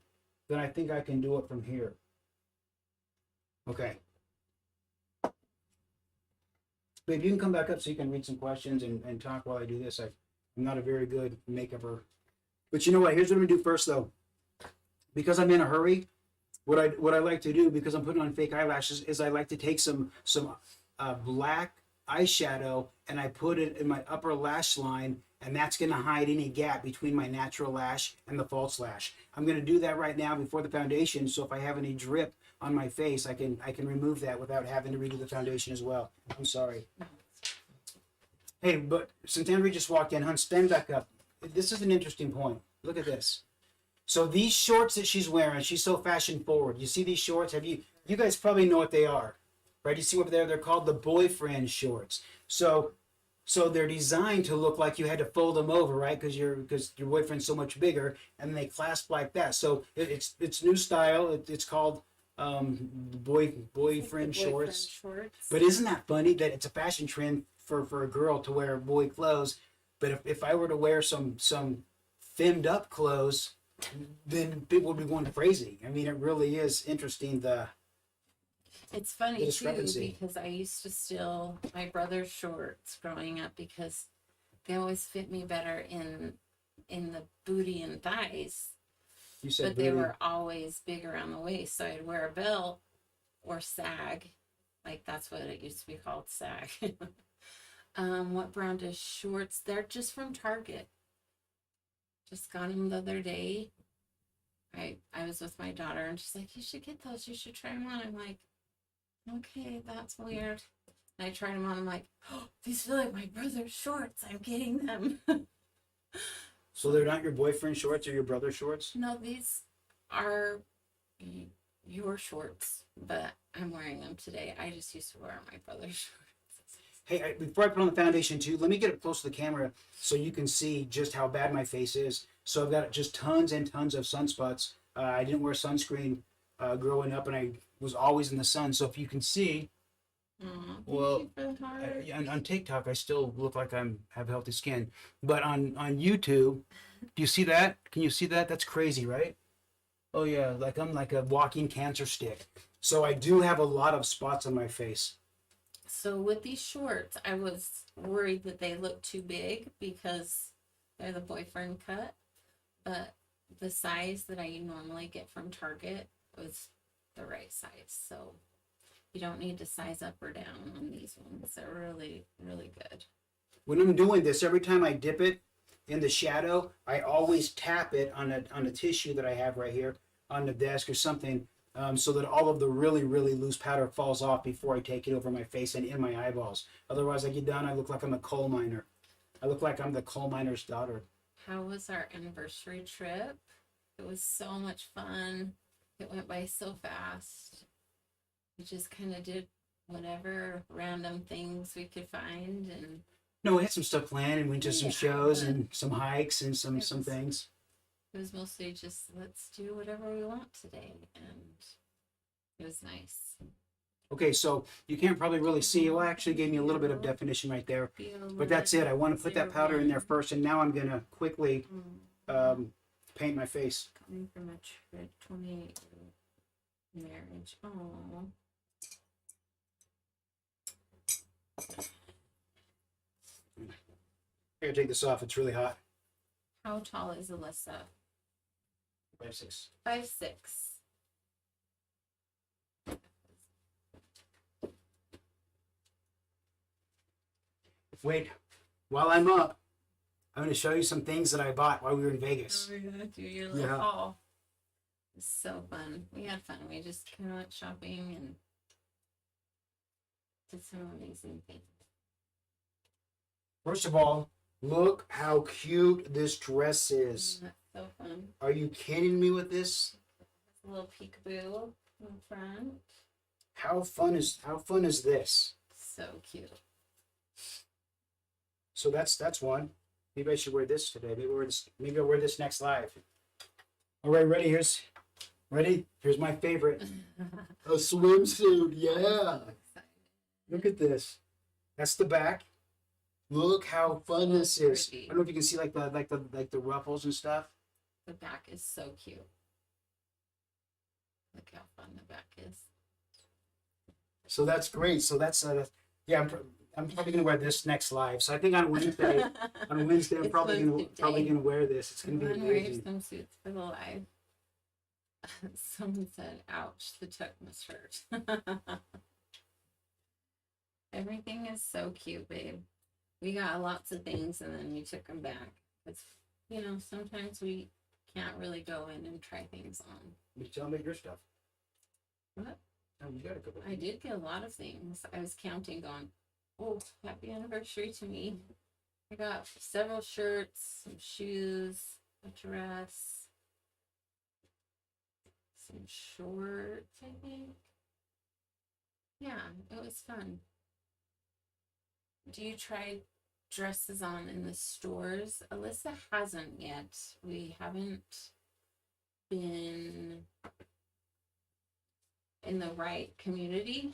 I think I can do it from here. Okay. Babe, you can come back up so you can read some questions and talk while I do this. I'm not a very good makeupper. But you know what? Here's what I'm going to do first, though. Because I'm in a hurry, what I like to do, because I'm putting on fake eyelashes, is I like to take some black eyeshadow and I put it in my upper lash line, and that's going to hide any gap between my natural lash and the false lash. I'm going to do that right now before the foundation, so if I have any drip on my face, I can remove that without having to redo the foundation as well. I'm sorry. Hey, but since Henry just walked in, hun, stand back up. This is an interesting point. Look at this. So these shorts that she's wearing, she's so fashion forward. You see these shorts? You guys probably know what they are, right? You see over there, they're called the boyfriend shorts. So they're designed to look like you had to fold them over, right? Because your boyfriend's so much bigger, and they clasp like that. So it's new style. It's called boyfriend shorts. shorts. But isn't that funny that it's a fashion trend for a girl to wear boy clothes? But if I were to wear some femmed up clothes, then people would be going crazy. I mean, it really is interesting. It's funny too discrepancy. because I used to steal my brother's shorts growing up because they always fit me better in the booty and thighs, You said but they booty. were always big around the waist. So I'd wear a belt or sag, like that's what it used to be called, sag. What brand is shorts? They're just from Target. Just got them the other day. I was with my daughter and she's like, "You should get those. You should try them on." I'm like, "Okay, that's weird." And I tried them on. I'm like, "Oh, these feel like my brother's shorts. I'm getting them." So they're not your boyfriend shorts or your brother's shorts? No, these are your shorts, but I'm wearing them today. I just used to wear my brother's shorts. Hey, before I put on the foundation too, let me get up close to the camera so you can see just how bad my face is. So I've got just tons and tons of sunspots. I didn't wear sunscreen growing up, and I was always in the sun. So if you can see, well, on TikTok I still look like have healthy skin, but on YouTube, do you see that? Can you see that? That's crazy, right? Oh yeah, like I'm like a walking cancer stick. So I do have a lot of spots on my face. So with these shorts, I was worried that they looked too big because they're the boyfriend cut, but the size that I normally get from Target was the right size. So you don't need to size up or down on these ones. They're really, really good. When I'm doing this, every time I dip it in the shadow, I always tap it on a tissue that I have right here on the desk or something, so that all of the really, really loose powder falls off before I take it over my face and in my eyeballs. Otherwise, I get done, I look like I'm a coal miner. I look like I'm the coal miner's daughter. How was our anniversary trip? It was so much fun. It went by so fast. We just kind of did whatever random things we could find, and No, we had some stuff planned and went to some Yeah, shows but and some hikes and some it was- things. it was mostly just let's do whatever we want today, and it was nice. Okay, so you can't probably really see. Well, actually gave me a little bit of definition right there. But that's it. I want to put that powder in there first, and now I'm gonna quickly paint my face. Coming from a 28-year marriage. Oh, I gotta take this off. It's really hot. how tall is Allyssa? 5'6". 5'6". Wait, while I'm up, I'm gonna show you some things that I bought while we were in Vegas. Oh, we're gonna do your little Yeah. haul. It's so fun. We had fun. We just kind of went shopping and did some amazing things. First of all, look how cute this dress is. That's so fun. Are you kidding me with this? It's a little peekaboo in front. How fun is this? So cute. So that's one. Maybe I should wear this today. Maybe I'll wear this next live. All right, ready? Here's my favorite. A swimsuit, yeah. Look at this. That's the back. Look how fun this is. I don't know if you can see like the ruffles and stuff. The back is so cute. Look how fun the back is. So that's great. So that's yeah. I'm probably gonna wear this next live. So I think on Wednesday, I'm It's probably swimsuit day. gonna wear this. It's gonna be Everyone wears amazing. swimsuits for the live. Someone said, "Ouch, the tuck must hurt." Everything is so cute, babe. We got lots of things and then we took them back. It's, sometimes we can't really go in and try things on. You tell me your stuff. What? Oh, you gotta go. I did get a lot of things. I was counting, going, "Oh, happy anniversary to me." I got several shirts, some shoes, a dress, some shorts, I think. Yeah, it was fun. Do you try dresses on in the stores? Allyssa hasn't yet. We haven't been in the right community.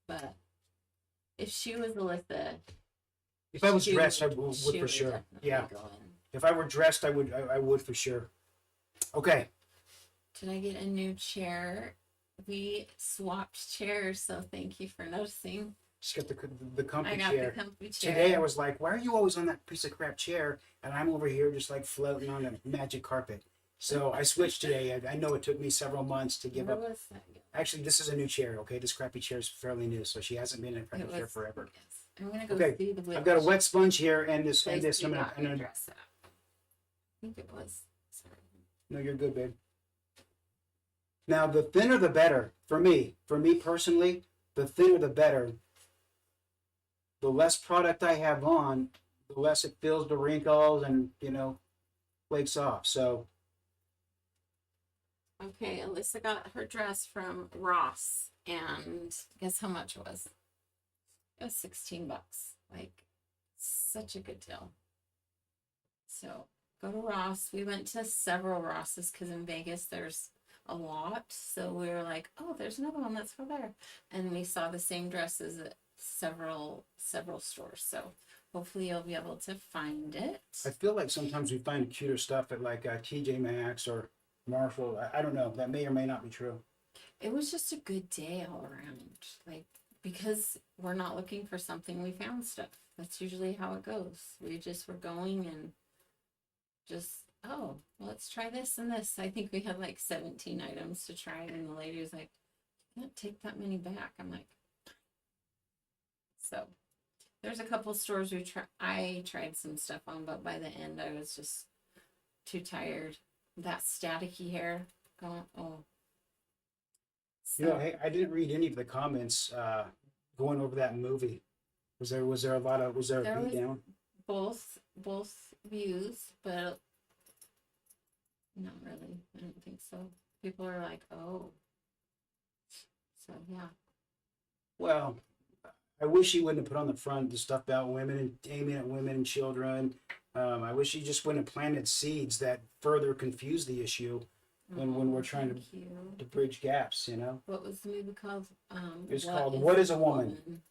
But if she was Alyssa, If I was she dressed, I would, would she for would sure. definitely Yeah. go in. If I were dressed, I would for sure. Okay. Did I get a new chair? We swapped chairs, so thank you for noticing. Just got the comfy I got chair. the comfy chair. Today I was like, why are you always on that piece of crap chair? And I'm over here just like floating on a magic carpet. So I switched today. I know it took me several months to give Where up. was that? Actually, this is a new chair, okay? This crappy chair is fairly new, so she hasn't been in a crappy chair forever. Yes. I'm gonna go Okay, see the I've got a wet sponge here and this place and this. we I'm got gonna, the dress at. I think it was. Sorry. no, you're good, babe. Now, the thinner the better for me. For me personally, the thinner the better. The less product I have on, the less it fills the wrinkles and flakes off. So Okay, Alyssa got her dress from Ross, and guess how much it was? It was $16. Like, such a good deal. So go to Ross. We went to several Rosses because in Vegas there's a lot. So we were like, oh, there's another one. Let's go there. And we saw the same dresses at several stores. So hopefully you'll be able to find it. I feel like sometimes we find cuter stuff at like TJ Maxx or Marshall. I don't know. That may or may not be true. It was just a good day all around. Like, because we're not looking for something, we found stuff. That's usually how it goes. We just were going and just, oh, let's try this and this. I think we had like 17 items to try, and the lady was like, you can't take that many back. I'm like, so there's a couple stores I tried some stuff on, but by the end I was just too tired. That staticky hair going, oh. So, Hey, I didn't read any of the comments going over that movie. Was there a lot of a There beat was- down? both views, but not really. I don't think so. People are like, oh. So yeah. Well, I wish he wouldn't have put on the front the stuff about women and aiming at women and children. I wish he just wouldn't have planted seeds that further confuse the issue when we're trying Thank you. to bridge gaps, What was the movie called? It's called What is a Woman?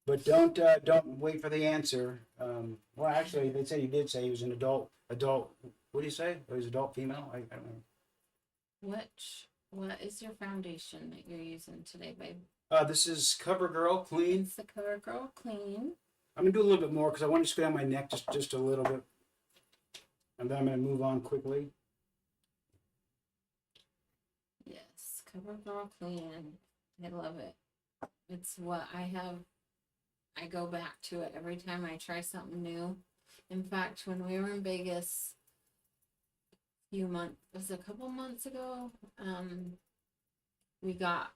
But don't wait for the answer. Well, actually, they said he did say he was an adult. What do you say? He was adult female. I don't know. What is your foundation that you're using today, babe? This is CoverGirl Clean. It's the CoverGirl Clean. I'm gonna do a little bit more because I want to just go down my neck just a little bit, and then I'm gonna move on quickly. Yes, CoverGirl Clean. I love it. It's what I have. I go back to it every time I try something new. In fact, when we were in Vegas a couple months ago, we got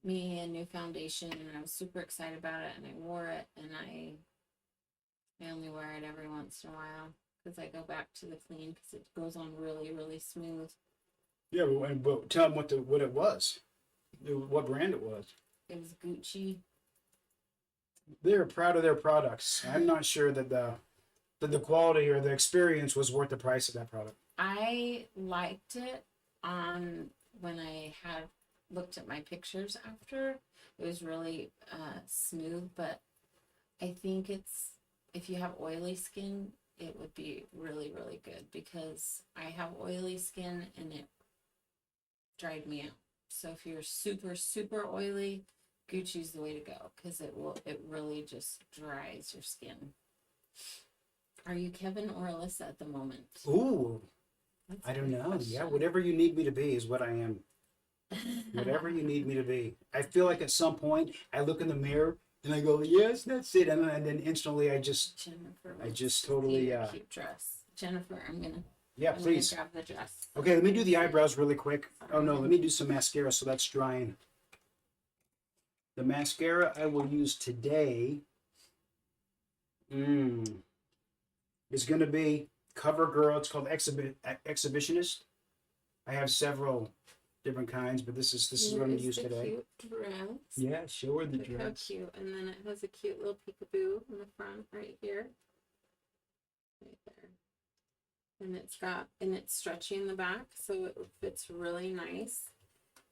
me a new foundation, and I was super excited about it, and I wore it, and I only wear it every once in a while because I go back to the clean because it goes on really, really smooth. Yeah, but tell them what it was, what brand it was. It was Gucci. They're proud of their products. I'm not sure that the quality or the experience was worth the price of that product. I liked it on when I had looked at my pictures after. It was really smooth, but I think if you have oily skin, it would be really, really good because I have oily skin and it dried me out. So if you're super, super oily, Gucci's the way to go because it really just dries your skin. Are you Kevin or Alyssa at the moment? Ooh, That's I don't a good know. question. Yeah, whatever you need me to be is what I am. Whatever you need me to be. I feel like at some point I look in the mirror and I go, yes, that's it, and then instantly I just totally cute dress. Jennifer, I'm gonna please. grab the dress. Okay, let me do the eyebrows really quick. Oh no, let me do some mascara so that's drying. The mascara I will use today is going to be CoverGirl. It's called Exhibitionist. I have several different kinds, but this is what I'm going to use today. Cute dress. Yeah, show her the Look how dress. cute. And then it has a cute little peekaboo in the front right here. Right there. And it's stretchy in the back, so it fits really nice.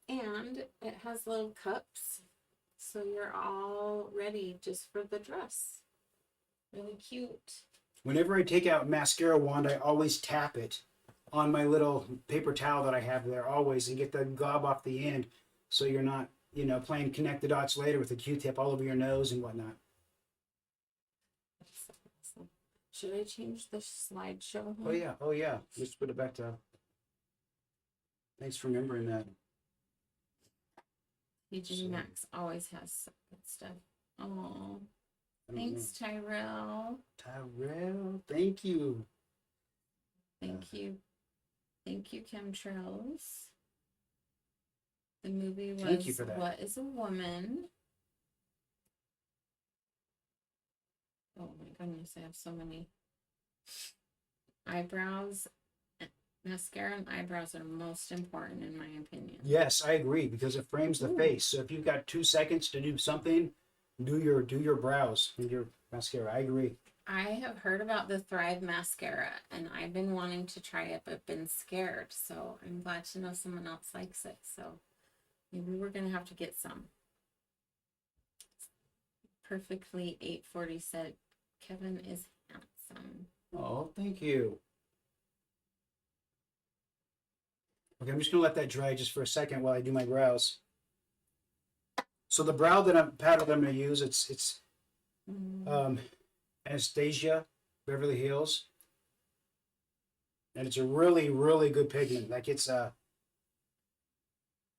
And it has little cups, so you're all ready just for the dress. Really cute. Whenever I take out mascara wand, I always tap it on my little paper towel that I have there always and get the gob off the end so you're not, playing connect the dots later with a Q-tip all over your nose and whatnot. That's awesome. Should I change the slideshow? Oh yeah. Let's put it back to. Thanks for remembering that. PJ Maxx always has good stuff. Oh, thanks, Tyrell. Tyrell, thank you. Thank you. Thank you, Chemtrails. The movie was Thank you for that. What is a Woman? Oh my goodness, I have so many. Eyebrows, mascara and eyebrows are most important in my opinion. Yes, I agree because it frames the face. So if you've got 2 seconds to do something, do your brows and your mascara. I agree. I have heard about the Thrive mascara and I've been wanting to try it but been scared. So I'm glad to know someone else likes it. So maybe we're gonna have to get some. Perfectly 840 said Kevin is handsome. Oh, thank you. Okay, I'm just gonna let that dry just for a second while I do my brows. So the brow powder that I'm gonna use, it's Anastasia Beverly Hills, and it's a really really good pigment. Like it's Hold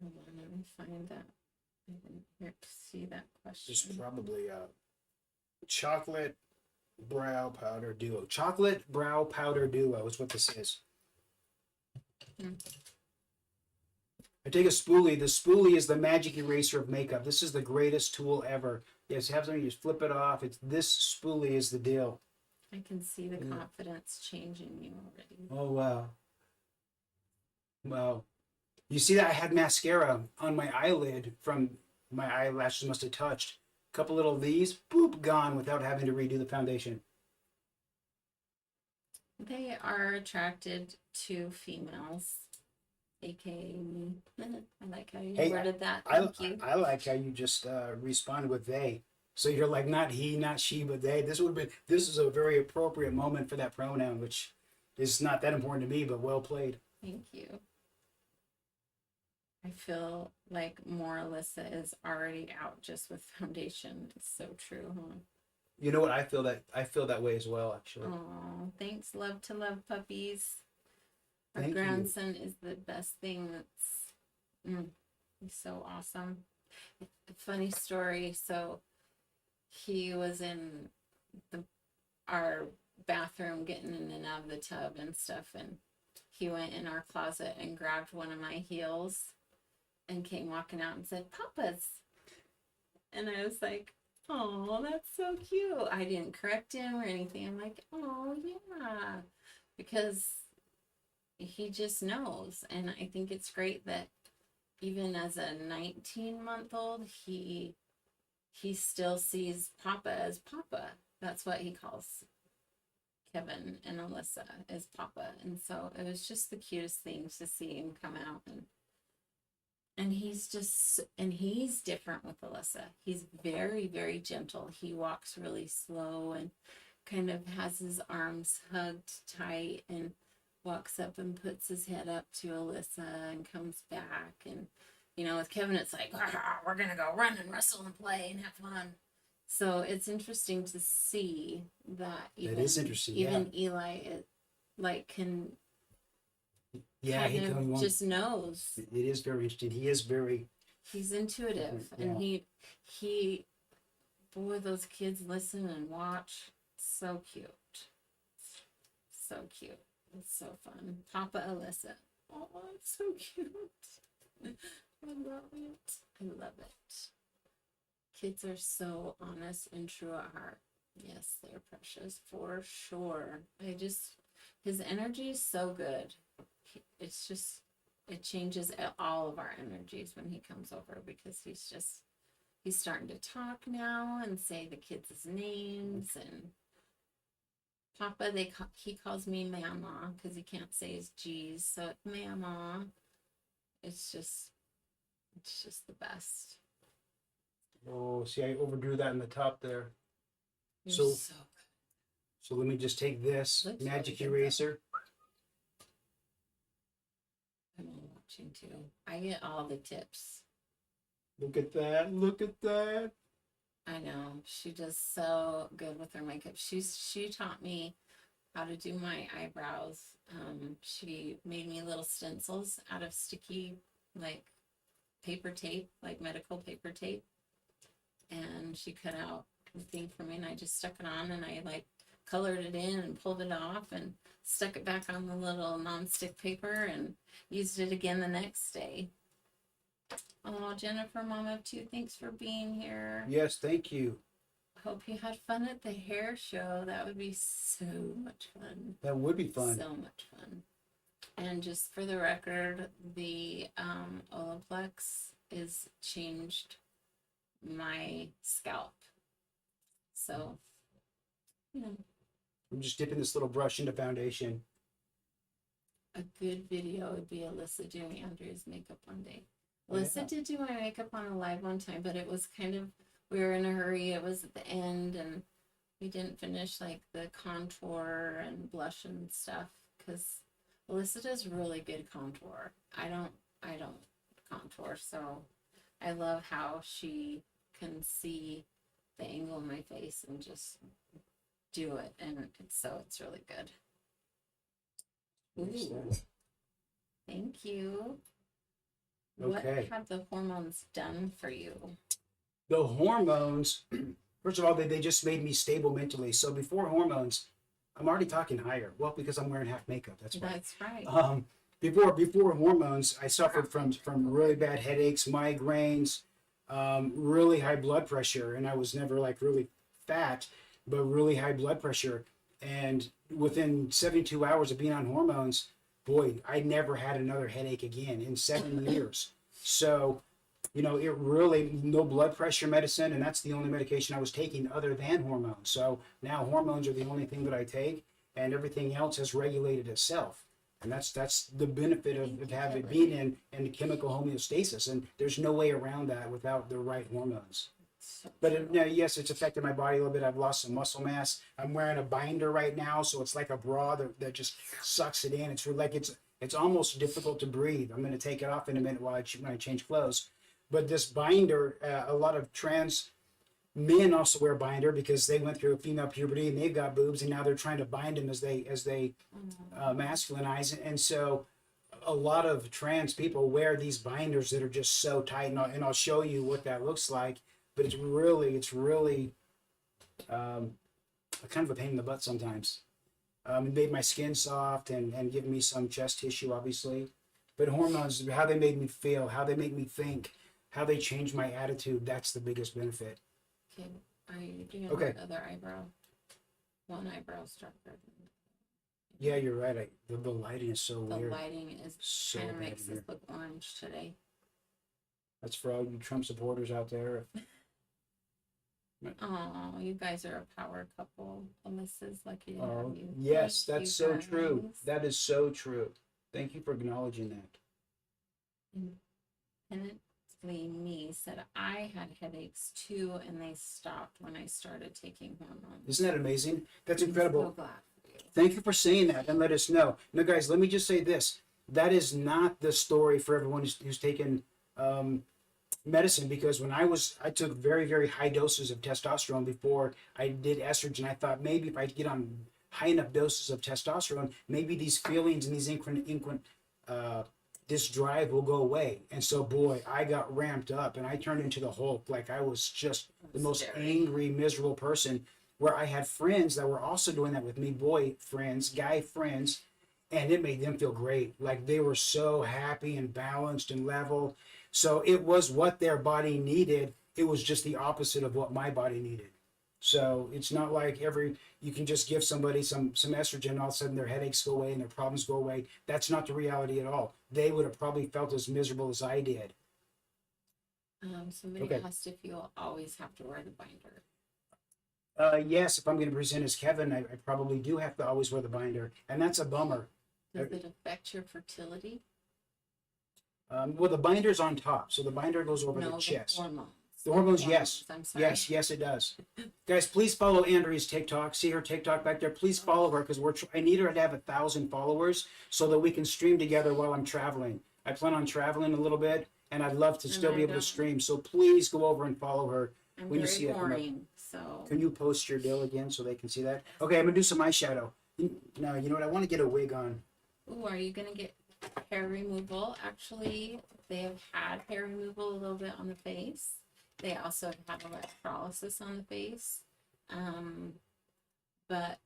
on, let me find that. I didn't hear to see that question. just probably chocolate brow powder duo. Chocolate brow powder duo is what this is. I take a spoolie. The spoolie is the magic eraser of makeup. This is the greatest tool ever. Yes, have something, you just flip it off. It's this spoolie is the deal. I can see the confidence changing you already. Oh wow. Wow. You see that I had mascara on my eyelid from my eyelashes must have touched. A couple little of these, boop, gone without having to redo the foundation. They are attracted to females, aka me. I like how you worded that. Thank you. I like how you just responded with they. So you're like not he, not she, but they. This is a very appropriate moment for that pronoun, which is not that important to me, but well played. Thank you. I feel like more Allyssa is already out just with foundation. It's so true, huh? You know what? I feel that way as well, actually. Oh, thanks. Love to love puppies. Our Thank grandson is the best thing. He's so awesome. Funny story. So he was in our bathroom getting in and out of the tub and stuff, and he went in our closet and grabbed one of my heels and came walking out and said, "Papa's." And I was like, "Oh, that's so cute." I didn't correct him or anything. I'm like, "Oh, yeah." Because he just knows. And I think it's great that even as a 19-month-old, he still sees Papa as Papa. That's what he calls Kevin and Allyssa, as Papa. And so it was just the cutest thing to see him come out, and he's different with Allyssa. He's very, very gentle. He walks really slow and kind of has his arms hugged tight and walks up and puts his head up to Allyssa and comes back. And with Kevin, it's like, we're gonna go run and wrestle and play and have fun. So it's interesting to see that. It is interesting. Even Eli, can. Yeah, he just knows. It is very interesting. He's intuitive, and he, boy, those kids listen and watch. So cute. So cute. It's so fun. Papa Allyssa. Oh, it's so cute. I love it. I love it. Kids are so honest and true at heart. Yes, they're precious for sure. His energy is so good. It changes all of our energies when he comes over, because he's starting to talk now and say the kids' names. And Papa, he calls me Mama because he can't say his G's, so it's Mama. It's just It's just the best. Oh, see, I overdrew that in the top there. You're So, so so let me just take this Looks magic really good, eraser. good. I'm watching too. I get all the tips. Look at that. Look at that. I know. She does so good with her makeup. She taught me how to do my eyebrows. She made me little stencils out of sticky like paper tape, like medical paper tape. And she cut out the thing for me and I just stuck it on and I like colored it in and pulled it off and stuck it back on the little nonstick paper and used it again the next day. Oh, Jennifer, Mom of Two, thanks for being here. Yes, thank you. Hope you had fun at the hair show. That would be so much fun. That would be fun. So much fun. And just for the record, the Olaplex is changed my scalp. So, you know, I'm just dipping this little brush into foundation. a good video would be Alyssa doing Andrew's makeup one day. Oh, Alyssa yeah. did do my makeup on a live one time, but it was kind of, we were in a hurry. It was at the end and we didn't finish like the contour and blush and stuff because Alyssa does really good contour. I don't contour, so I love how she can see the angle of my face and just do it, and it's really good. Ooh, thank you. Okay. What have the hormones done for you? The hormones, first of all, they just made me stable mentally. So before hormones, I'm already talking higher. Well, because I'm wearing half makeup. That's why. That's right. Before hormones, I suffered from really bad headaches, migraines, really high blood pressure, and I was never like really fat, but really high blood pressure. And within 72 hours of being on hormones, boy, I never had another headache again in 7 years. So, you know, it really no blood pressure medicine, and that's the only medication I was taking other than hormones. So now hormones are the only thing that I take, and everything else has regulated itself. And that's the benefit of having being in chemical homeostasis, and there's no way around that without the right hormones. So But true. now, yes, it's affected my body a little bit. I've lost some muscle mass. I'm wearing a binder right now, so it's like a bra that just sucks it in. It's like it's almost difficult to breathe. I'm going to take it off in a minute while when I change clothes. But this binder, a lot of trans men also wear binder because they went through a female puberty and they've got boobs, and now they're trying to bind them as they masculinize. And so a lot of trans people wear these binders that are just so tight, and I'll show you what that looks like. But it's really kind of a pain in the butt sometimes. It made my skin soft and give me some chest tissue, obviously. But hormones, how they made me feel, how they make me think, how they change my attitude, that's the biggest benefit. Okay, are you doing Okay. another eyebrow? One eyebrow's darker. Yeah, you're right. The lighting is so The weird. lighting is So kind of bad makes here. us look orange today. That's for all you Trump supporters out there. Oh, you guys are a power couple. Alyssa's lucky to Oh, have you. yes, Thank that's you, so true. guys. That is so true. Thank you for acknowledging that. Independently me said I had headaches too, and they stopped when I started taking hormones. Isn't that amazing? That's I'm incredible. so glad for you. Thank you for saying that and let us know. Now, guys, let me just say this. That is not the story for everyone who's taken medicine, because when I took very, very high doses of testosterone before I did estrogen. I thought maybe if I get on high enough doses of testosterone, maybe these feelings and these this drive will go away. And so, boy, I got ramped up and I turned into the Hulk. Like I was just the most angry, miserable person, where I had friends that were also doing that with me, boy friends, guy friends, and it made them feel great. Like they were so happy and balanced and level. So it was what their body needed. It was just the opposite of what my body needed. So it's not like you can just give somebody some estrogen and all of a sudden their headaches go away and their problems go away. That's not the reality at all. They would have probably felt as miserable as I did. Somebody Okay. asked if you'll always have to wear the binder. Yes, if I'm going to present as Kevin, I probably do have to always wear the binder, and that's a bummer. Does it affect your fertility? Well, the binder's on top, so the binder goes over No, the chest. hormones. The hormones, yes. I'm sorry. Yes, it does. Guys, please follow Andrea's TikTok. See her TikTok back there. Please follow her because I need her to have 1,000 followers so that we can stream together while I'm traveling. I plan on traveling a little bit, and I'd love to still be able to stream. So please go over and follow her I'm when you very see it. boring, so. Can you post your bill again so they can see that? Okay, I'm gonna do some eyeshadow. Now, you know what? I want to get a wig on. Ooh, are you gonna get hair removal? Actually, they have had hair removal a little bit on the face. They also have electrolysis on the face. But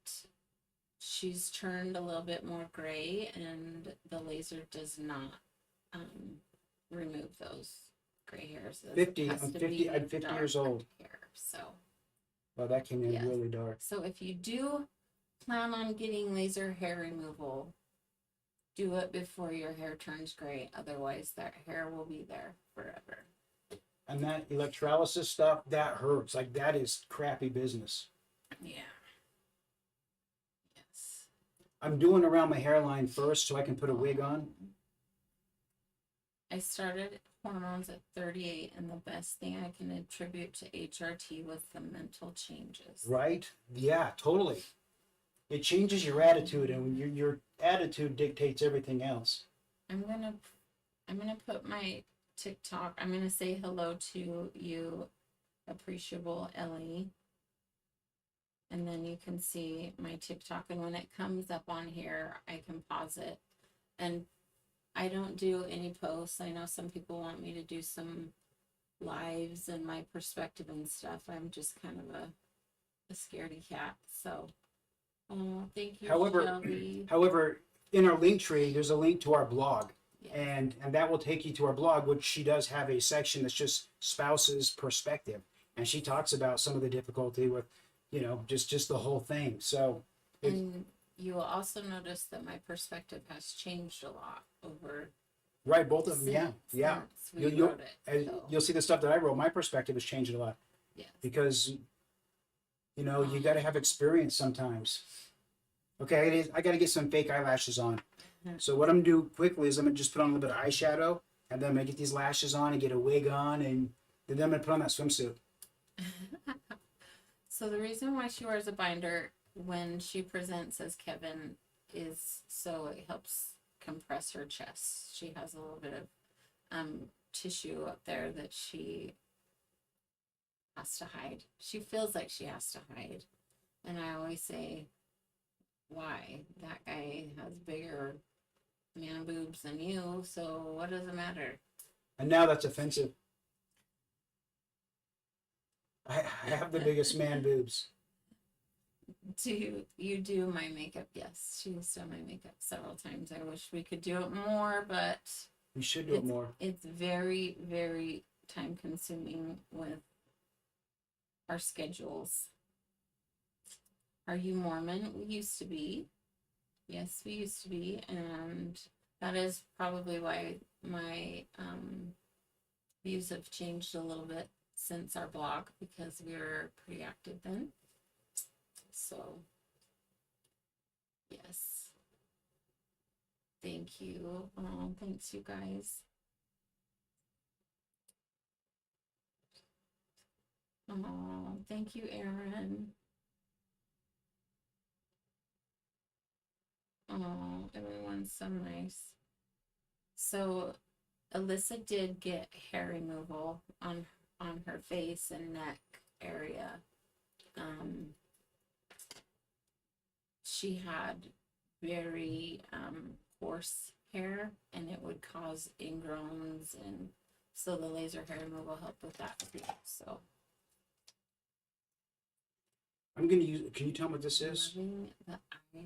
she's turned a little bit more gray, and the laser does not remove those gray hairs. It 50. has I'm to 50. be I'm 50 years dark old. hair, so. Well, that came in Yes. really dark. So if you do plan on getting laser hair removal, do it before your hair turns gray. Otherwise, that hair will be there forever. And that electrolysis stuff, that hurts. Like, that is crappy business. Yeah. Yes. I'm doing around my hairline first so I can put a wig on. I started hormones at 38, and the best thing I can attribute to HRT was the mental changes. Right? Yeah, totally. It changes your attitude, and when your attitude dictates everything else. I'm gonna put my TikTok. I'm gonna say hello to you, appreciable Ellie, and then you can see my TikTok. And when it comes up on here, I can pause it. And I don't do any posts. I know some people want me to do some lives and my perspective and stuff. I'm just kind of a scaredy cat. So, thank you, Shelby. However, in our link tree, there's a link to our blog. Yes. And that will take you to our blog, which she does have a section that's just spouse's perspective. And she talks about some of the difficulty with, you know, just the whole thing. So, And you will also notice that my perspective has changed a lot over. right, both of them, yeah. Since we wrote it. And So, you'll see the stuff that I wrote. My perspective has changed a lot yes. because, you know, you got to have experience sometimes. Okay, I got to get some fake eyelashes on. So what I'm gonna do quickly is I'm gonna just put on a little bit of eyeshadow, and then I'm gonna get these lashes on and get a wig on, and then I'm gonna put on that swimsuit. So the reason why she wears a binder when she presents as Kevin is so it helps compress her chest. She has a little bit of tissue up there that she has to hide. She feels like she has to hide. And I always say, why? That guy has bigger man boobs than you, so what does it matter? And now that's offensive. I have the biggest man boobs. Do you do my makeup? Yes, she's done my makeup several times. I wish we could do it more, but We should do it more. it's very, very time consuming with our schedules. Are you Mormon? We used to be. Yes, we used to be, and that is probably why my views have changed a little bit since our blog, because we were pretty active then. So, yes. Thank you. Thanks, you guys. Thank you, Aaron. Oh, everyone's so nice. So Allyssa did get hair removal on her face and neck area. She had very coarse hair, and it would cause ingrowns, and so the laser hair removal helped with that too. So I'm gonna use. Can you tell me what this is? loving the eye.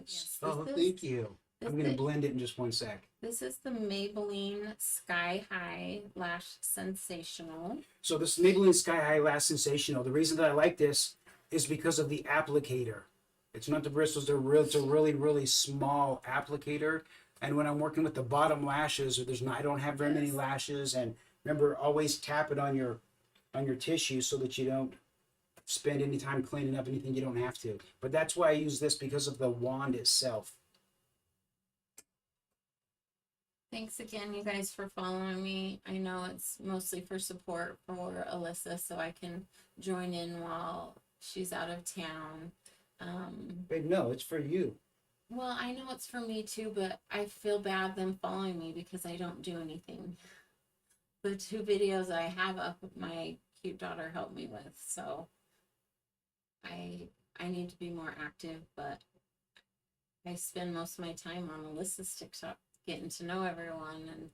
Yes, Thank you. I'm gonna blend it in just one sec. This is the Maybelline Sky High Lash Sensational. So this Maybelline Sky High Lash Sensational. The reason that I like this is because of the applicator. It's not the bristles. It's a really, really small applicator. And when I'm working with the bottom lashes, or I don't have very many lashes. And remember, always tap it on your tissue so that you don't spend any time cleaning up anything you don't have to. But that's why I use this, because of the wand itself. Thanks again, you guys, for following me. I know it's mostly for support for Allyssa, so I can join in while she's out of town. Babe, no, it's for you. Well, I know it's for me too, but I feel bad them following me because I don't do anything. The 2 videos I have up, my cute daughter helped me with, so I need to be more active, but I spend most of my time on Alyssa's TikTok, getting to know everyone and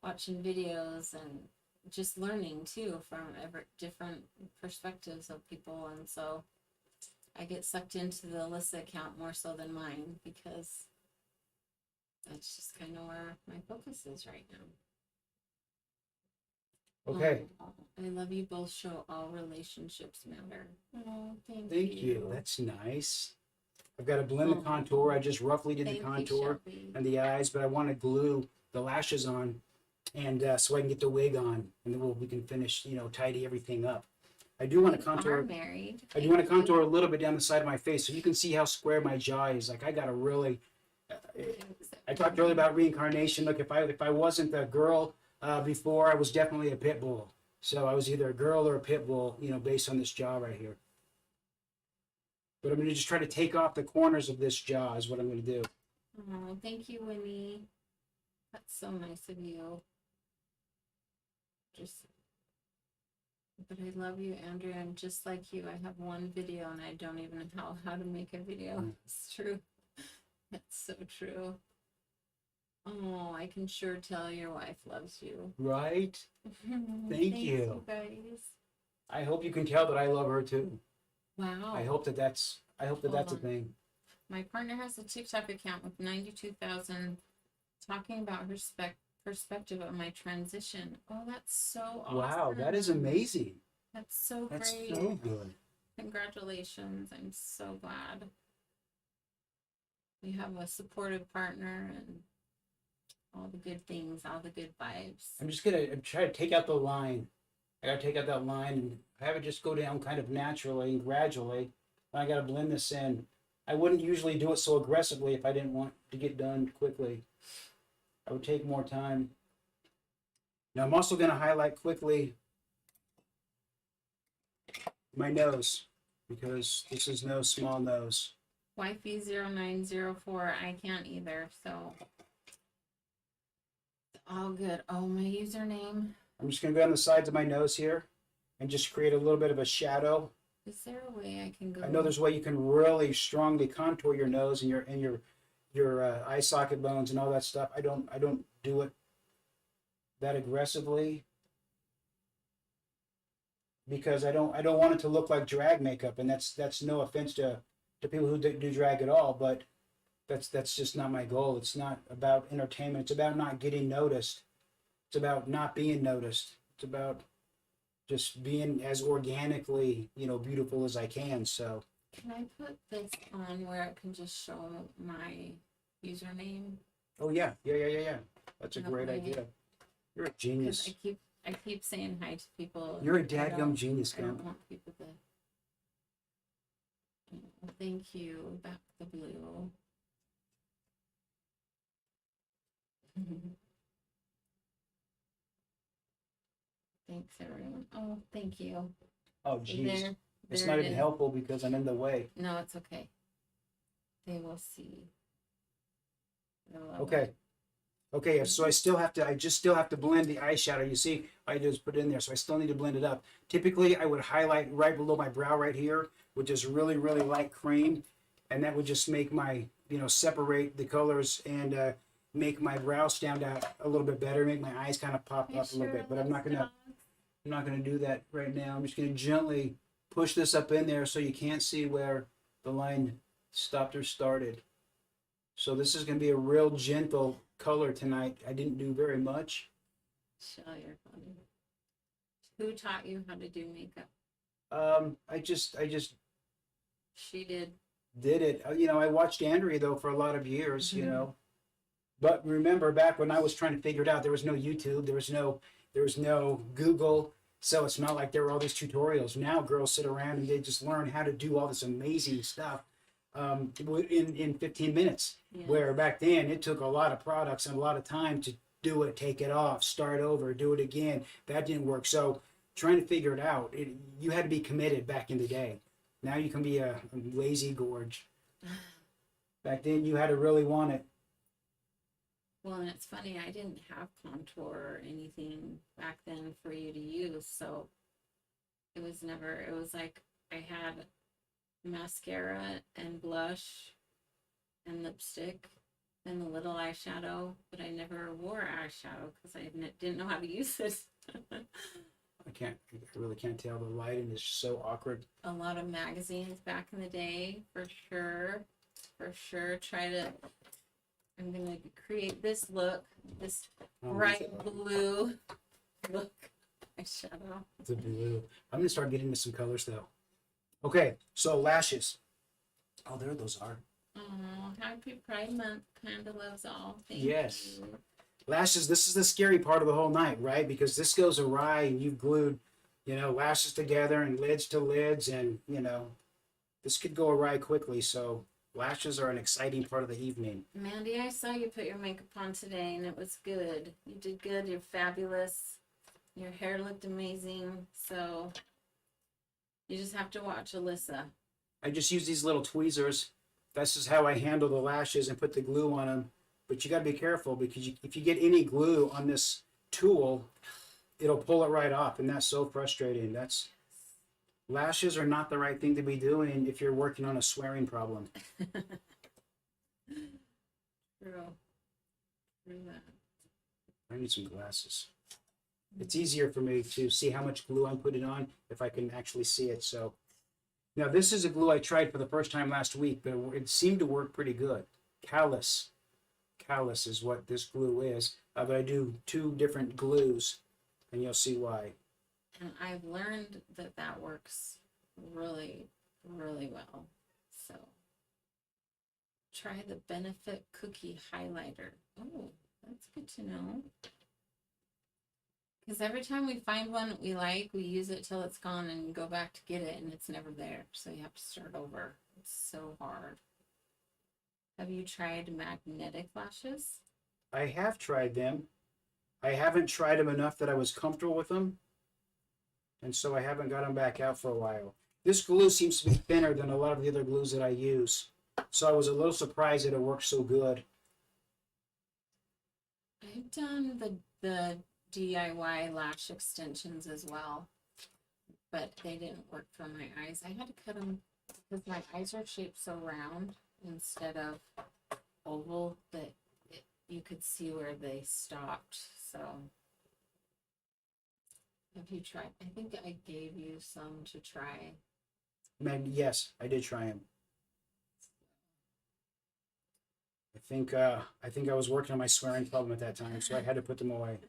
watching videos and just learning too from different perspectives of people. And so I get sucked into the Alyssa account more so than mine because that's just kind of where my focus is right now. Okay. Oh, I love you both. Show all relationships matter. Oh, thank you. That's nice. I've got to blend the Oh. contour. I just roughly did the Thank you, contour Shelby. and the eyes, but I want to glue the lashes on, and so I can get the wig on, and then we can finish, tidy everything up. I do want to contour. Are married. I do want to contour a little bit down the side of my face, so you can see how square my jaw is. Like I got a really. I talked earlier about reincarnation. Look, if I wasn't a girl before, I was definitely a pit bull. So I was either a girl or a pit bull, based on this jaw right here. But I'm going to just try to take off the corners of this jaw is what I'm going to do. Oh, thank you, Winnie. That's so nice of you. But I love you, Andrea. I'm just like you. I have one video and I don't even know how to make a video. It's true. That's so true. Oh, I can sure tell your wife loves you. Right? Thank you. Guys. I hope you can tell that I love her too. Wow. I hope that's a thing. My partner has a TikTok account with 92,000 talking about her perspective of my transition. Oh, that's so awesome. Wow, that is amazing. That's so great. That's so good. Congratulations. I'm so glad. We have a supportive partner and all the good things, all the good vibes. I'm just going to try to take out the line. I got to take out that line and have it just go down kind of naturally and gradually. I got to blend this in. I wouldn't usually do it so aggressively if I didn't want to get done quickly. I would take more time. Now I'm also going to highlight quickly my nose because this is no small nose. Wifey0904, I can't either, so all good. Oh, my username. I'm just going to go on the sides of my nose here and just create a little bit of a shadow. Is there a way I can go? I know there's a way you can really strongly contour your nose and your eye socket bones and all that stuff. I don't do it that aggressively because I don't want it to look like drag makeup, and that's no offense to people who do drag at all, but that's just not my goal. It's not about entertainment. It's about not getting noticed. It's about not being noticed. It's about just being as organically, beautiful as I can. So can I put this on where it can just show my username? Oh yeah. That's a great idea. You're a genius. I keep saying hi to people. You're a dadgum genius, I don't want people to. Thank you. Back the blue. Thanks, everyone. Oh, thank you. Oh, geez. It's not even helpful because I'm in the way. No, it's okay. They will see. Okay. Okay, so I just still have to blend the eyeshadow. You see, I just put it in there, so I still need to blend it up. Typically, I would highlight right below my brow right here with just really, really light cream, and that would just make my, separate the colors and make my brow stand out a little bit better, make my eyes kind of pop up a little bit. But I'm not gonna do that right now. I'm just gonna gently push this up in there so you can't see where the line stopped or started. So this is gonna be a real gentle color tonight. I didn't do very much. Shell, you're funny. Who taught you how to do makeup? I just She did it. I watched Andrea though for a lot of years, But remember back when I was trying to figure it out, there was no YouTube, there was no Google, so it's not like there were all these tutorials. Now girls sit around and they just learn how to do all this amazing stuff in 15 minutes. Yeah. Where back then it took a lot of products and a lot of time do it, take it off, start over, do it again. That didn't work. So trying to figure it out, you had to be committed back in the day. Now you can be a lazy gorge. Back then you had to really want it. Well, and it's funny, I didn't have contour or anything back then for you to use, so it was never, it was like I had mascara and blush and lipstick and a little eyeshadow, but I never wore eyeshadow because I didn't know how to use it. I really can't tell. The lighting is so awkward. A lot of magazines back in the day, for sure. For sure. I'm gonna create this look, this bright blue look eyeshadow. The blue. I'm gonna start getting into some colors though. Okay, so lashes. Oh, there those are. Oh, happy Pride Month, Candelas all. Thank Yes. you. Lashes, this is the scary part of the whole night, right? Because this goes awry and you've glued, lashes together and lids to lids, and, this could go awry quickly. So lashes are an exciting part of the evening. Mandy, I saw you put your makeup on today and it was good. You did good. You're fabulous. Your hair looked amazing. So you just have to watch Allyssa. I just use these little tweezers. This is how I handle the lashes and put the glue on them. But you got to be careful because if you get any glue on this tool, it'll pull it right off, and that's so frustrating. Lashes are not the right thing to be doing if you're working on a swearing problem. True. True that. I need some glasses. It's easier for me to see how much glue I'm putting on if I can actually see it. So now this is a glue I tried for the first time last week, but it seemed to work pretty good. Callus is what this glue is. But I do 2 different glues, and you'll see why. And I've learned that works really, really well. So try the Benefit Cookie Highlighter. Oh, that's good to know. Because every time we find one we like, we use it till it's gone and go back to get it, and it's never there. So you have to start over. It's so hard. Have you tried magnetic lashes? I have tried them. I haven't tried them enough that I was comfortable with them, and so I haven't got them back out for a while. This glue seems to be thinner than a lot of the other glues that I use, so I was a little surprised that it works so good. I've done the DIY lash extensions as well, but they didn't work for my eyes. I had to cut them because my eyes are shaped so round instead of oval that you could see where they stopped. So have you tried? I think I gave you some to try. Yes, I did try them. I think I was working on my swearing problem at that time, so I had to put them away.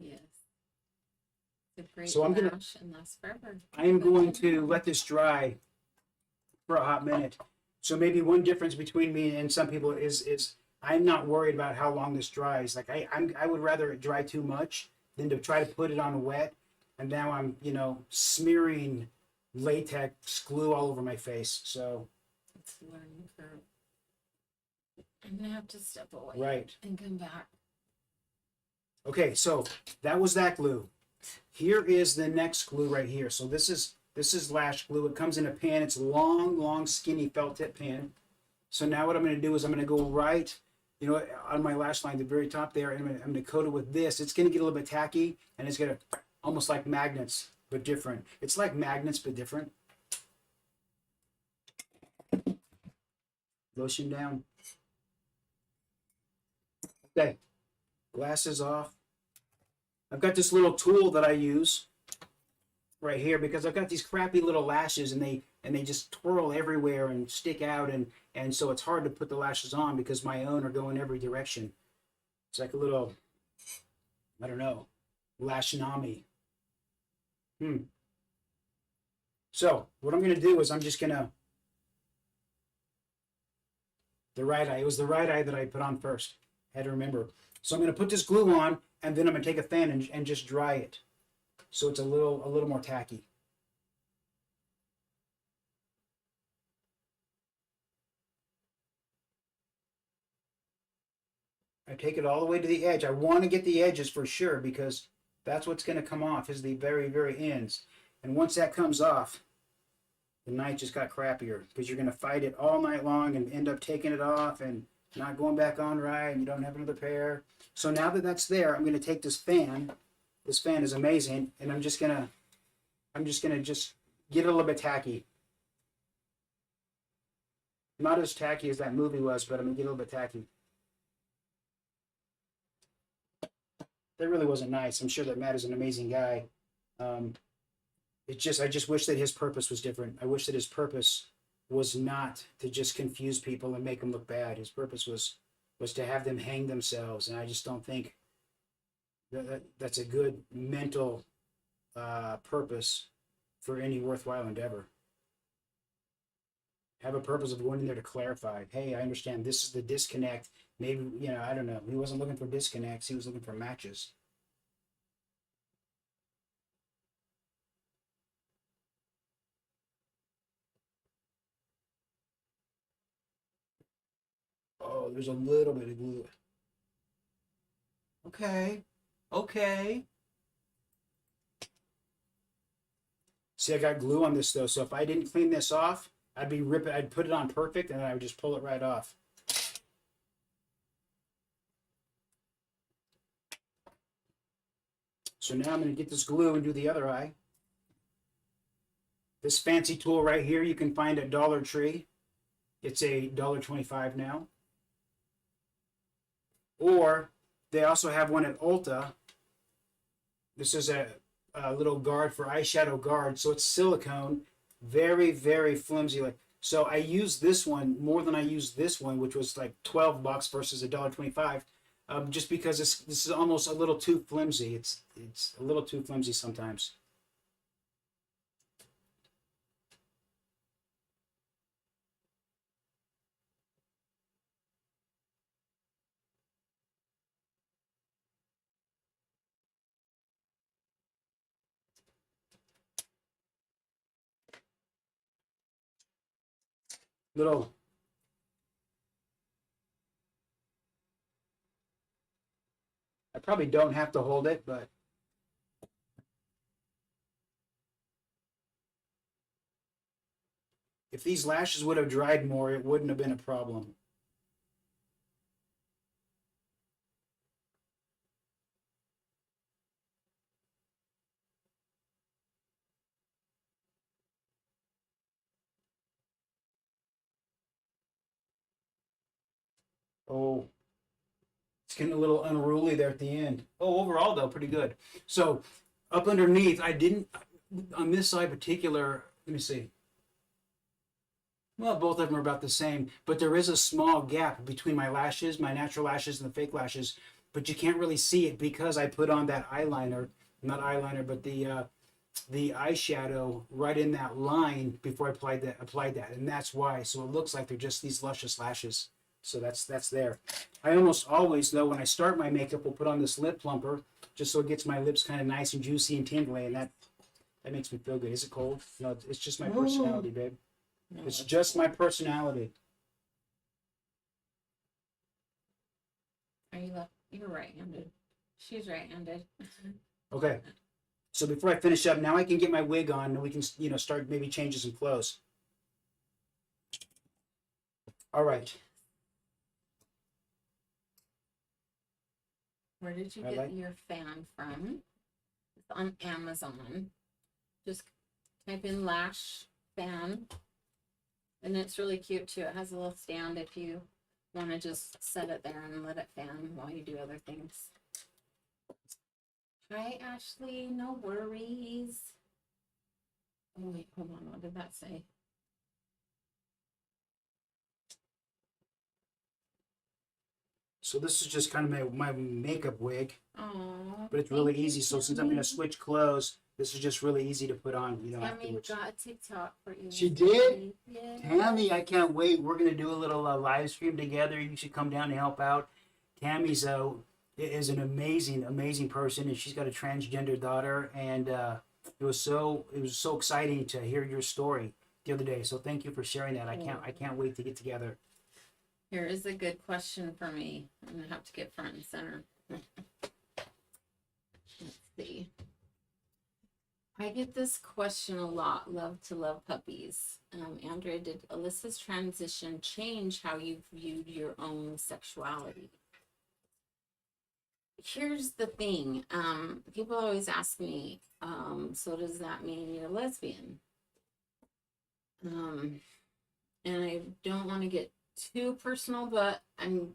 Yes. It's a great So lash and lasts forever. I am going to let this dry for a hot minute. So maybe one difference between me and some people is I'm not worried about how long this dries. Like I would rather it dry too much than to try to put it on wet, and now I'm smearing latex glue all over my face. So it's a learning curve. I'm gonna have to step away right and come back. Okay, so that was that glue. Here is the next glue right here. So this is lash glue. It comes in a pan. It's a long, skinny felt tip pan. So now what I'm going to do is I'm going to go right, on my lash line, the very top there, and I'm going to coat it with this. It's going to get a little bit tacky, and it's going to almost like magnets, but different. It's like magnets, but different. Lotion down. Okay, glasses off. I've got this little tool that I use right here because I've got these crappy little lashes, and they just twirl everywhere and stick out, and so it's hard to put the lashes on because my own are going every direction. It's like a little, I don't know, lashnami. So what I'm going to do is I'm just going to, the right eye, it was the right eye that I put on first. I had to remember. So I'm going to put this glue on, and then I'm going to take a fan and just dry it. So it's a little more tacky. I take it all the way to the edge. I want to get the edges for sure because that's what's going to come off is the very, very ends. And once that comes off, the night just got crappier because you're going to fight it all night long and end up taking it off and not going back on right, and you don't have another pair. So now that that's there, I'm going to take this fan. This fan is amazing, and I'm just gonna just get it a little bit tacky. Not as tacky as that movie was, but I'm gonna get a little bit tacky. That really wasn't nice. I'm sure that Matt is an amazing guy. I just wish that his purpose was different. I wish that his purpose was not to just confuse people and make them look bad. His purpose was to have them hang themselves, and I just don't think that's a good mental purpose for any worthwhile endeavor. Have a purpose of going in there to clarify. Hey, I understand this is the disconnect. Maybe, I don't know. He wasn't looking for disconnects. He was looking for matches. Oh, there's a little bit of glue. Okay. Okay. See, I got glue on this though, so if I didn't clean this off, I'd put it on perfect, and then I would just pull it right off. So now I'm going to get this glue and do the other eye. This fancy tool right here you can find at Dollar Tree. It's a $1.25 now. Or they also have one at Ulta. This is a little guard for eyeshadow guard. So it's silicone, very, very flimsy. So I use this one more than I use this one, which was like $12 versus $1.25. Just because this is almost a little too flimsy. It's a little too flimsy sometimes. Little. I probably don't have to hold it, but if these lashes would have dried more, it wouldn't have been a problem. Oh, it's getting a little unruly there at the end. Oh, overall though, pretty good. So up underneath, I didn't, on this side particular, let me see. Well, both of them are about the same, but there is a small gap between my lashes, my natural lashes and the fake lashes, but you can't really see it because I put on that eyeliner, not eyeliner, but the eyeshadow right in that line before I applied that, and that's why. So it looks like they're just these luscious lashes. So that's there. I almost always, though, when I start my makeup, will put on this lip plumper just so it gets my lips kind of nice and juicy and tingly, and that makes me feel good. Is it cold? No, it's just my personality, babe. No, it's just my personality. Are you left? You're right-handed. She's right-handed. Okay. So before I finish up, now I can get my wig on, and we can, start maybe changing some clothes. All right. Where did you get your fan from? It's on Amazon. Just type in lash fan. And it's really cute too. It has a little stand if you want to just set it there and let it fan while you do other things. Hi, Ashley. No worries. Oh, wait, hold on. What did that say? So this is just kind of my makeup wig. Aww, but it's really easy. So since I'm going to switch clothes, this is just really easy to put on, Tammy got a TikTok for you. She did? Yeah. Tammy, I can't wait. We're going to do a little live stream together. You should come down to help out. Tammy's is an amazing, amazing person, and she's got a transgender daughter. And it was so exciting to hear your story the other day. So thank you for sharing that. I can't wait to get together. Here is a good question for me. I'm gonna have to get front and center. Let's see. I get this question a lot. Love to love puppies. Andrea, did Alyssa's transition change how you viewed your own sexuality? Here's the thing. People always ask me, so does that mean you're lesbian? And I don't want to get too personal, but I'm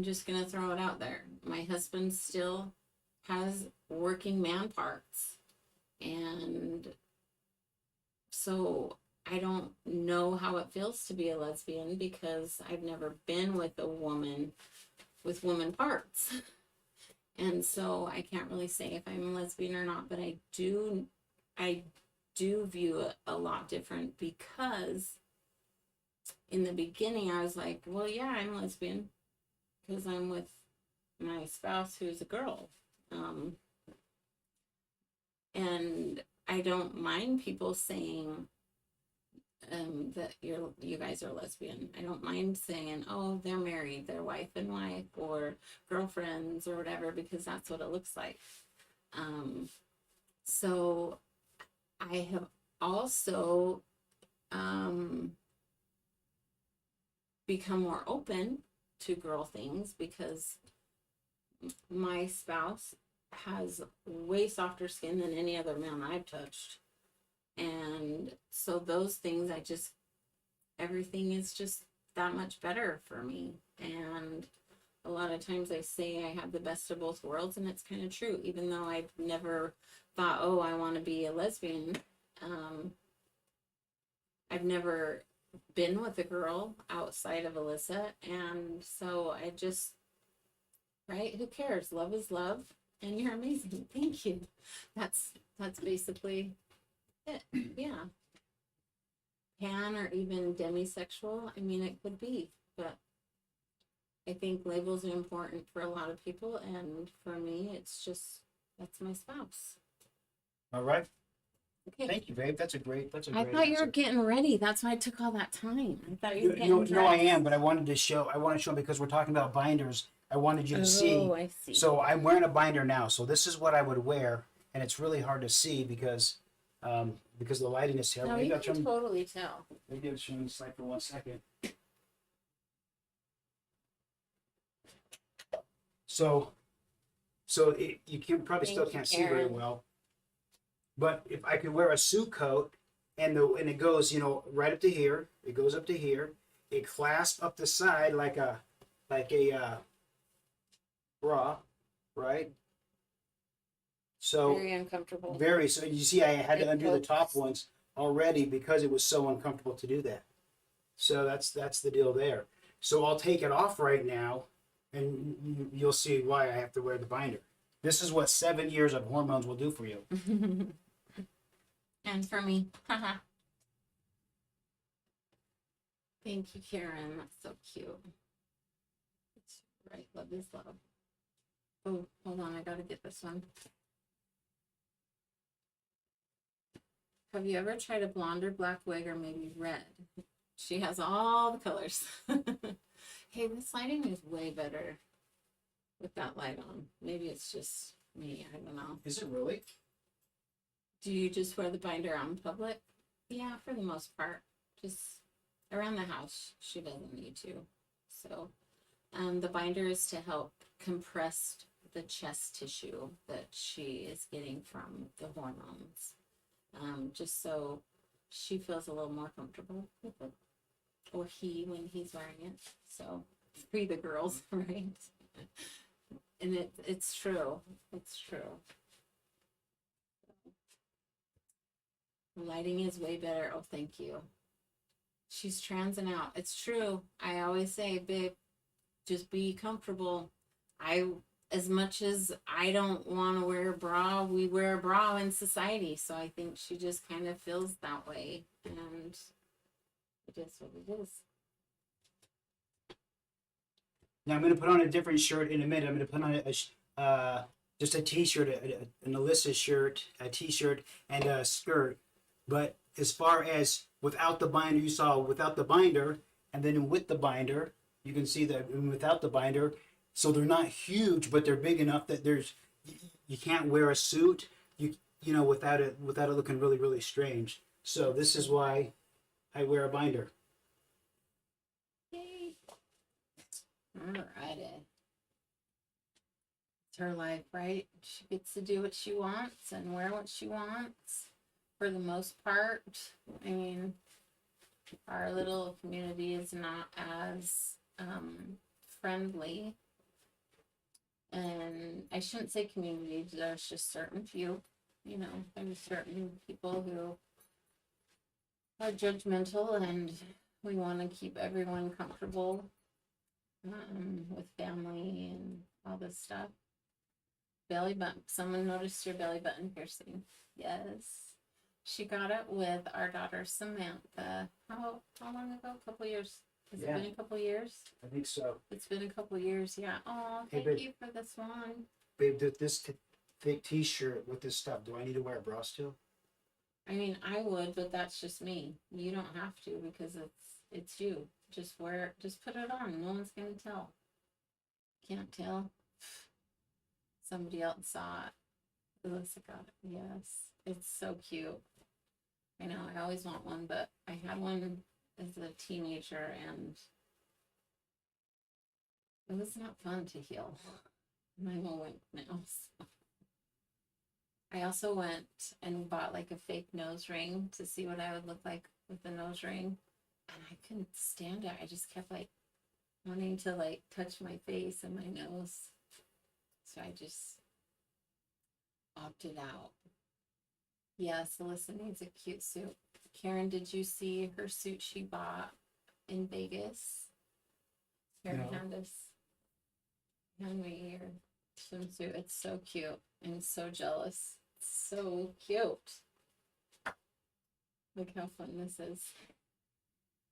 just gonna throw it out there. My husband still has working man parts, and so I don't know how it feels to be a lesbian because I've never been with a woman with woman parts. And so I can't really say if I'm a lesbian or not, but I do view it a lot different because in the beginning I was like, well, yeah, I'm lesbian because I'm with my spouse who's a girl. And I don't mind people saying that you guys are lesbian. I don't mind saying, oh, they're married, they're wife and wife, or girlfriends, or whatever, because that's what it looks like. So I have also become more open to girl things because my spouse has way softer skin than any other man I've touched. And so those things, everything is just that much better for me. And a lot of times I say I have the best of both worlds, and it's kind of true, even though I've never thought, oh, I want to be a lesbian. I've never been with a girl outside of Alyssa, and so I just, right, who cares? Love is love, and you're amazing. Thank you. That's basically it. Yeah. Pan or even demisexual, I mean, it could be, but I think labels are important for a lot of people, and for me, it's just, that's my spouse. All right. Okay. Thank you, babe. That's a great I thought you were answer. getting ready. That's why it took all that time. I thought you were getting No, dressed. no, I am, but I wanted to show because we're talking about binders. I wanted you to see. Oh, I see. So I'm wearing a binder now. So this is what I would wear, and it's really hard to see because the lighting is here. No, you can totally tell. Maybe I'll show you this light for 1 second. So you can probably still can't see very well. But if I could wear a suit coat and it goes, right up to here, it goes up to here, it clasps up the side like a bra, right? So very uncomfortable. So you see I had to undo the top ones already because it was so uncomfortable to do that. So that's the deal there. So I'll take it off right now and you'll see why I have to wear the binder. This is what 7 years of hormones will do for you. And for me. Thank you, Karen. That's so cute. It's right. Love is love. Oh, hold on. I got to get this one. Have you ever tried a blonde or black wig or maybe red? She has all the colors. Hey, this lighting is way better with that light on. Maybe it's just me. I don't know. Is it really? Do you just wear the binder out in public? Yeah, for the most part. Just around the house, she doesn't need to. So the binder is to help compress the chest tissue that she is getting from the hormones. Just so she feels a little more comfortable with it. Or he when he's wearing it. So free the girls, right? And it's true. It's true. The lighting is way better. Oh, thank you. She's transing out. It's true. I always say, babe, just be comfortable. As much as I don't want to wear a bra, we wear a bra in society. So I think she just kind of feels that way. And it is what it is. Now I'm going to put on a different shirt in a minute. I'm going to put on just a t-shirt, an Alyssa shirt, a t-shirt, and a skirt. But as far as without the binder, you saw without the binder, and then with the binder, You can see that without the binder. So they're not huge, but they're big enough that you can't wear a suit, without it looking really, really strange. So this is why I wear a binder. Yay. Alrighty. It's her life, right? She gets to do what she wants and wear what she wants for the most part. I mean, our little community is not as friendly. And I shouldn't say community, there's just certain few, there's certain people who are judgmental, and we want to keep everyone comfortable with family and all this stuff. Belly button. Someone noticed your belly button piercing. Yes. She got it with our daughter Samantha. How long ago? A couple years. Has it been a couple years? I think so. It's been a couple years, yeah. Oh, thank you for this one. Babe, this thick t-shirt with this stuff, do I need to wear a bra still? I mean, I would, but that's just me. You don't have to, because it's you. Just wear it. Just put it on. No one's gonna tell. Can't tell. Somebody else saw it. Allyssa got it. Yes. It's so cute. I know, I always want one, but I had one as a teenager, and it was not fun to heal. My mom went now. So. I also went and bought like a fake nose ring to see what I would look like with the nose ring, and I couldn't stand it. I just kept like wanting to like touch my face and my nose, so I just opted out. Yes, Allyssa needs a cute suit. Karen, did you see her suit she bought in Vegas? Here, No. hand me your swimsuit. It's so cute. I'm so jealous. It's so cute. Look how fun this is.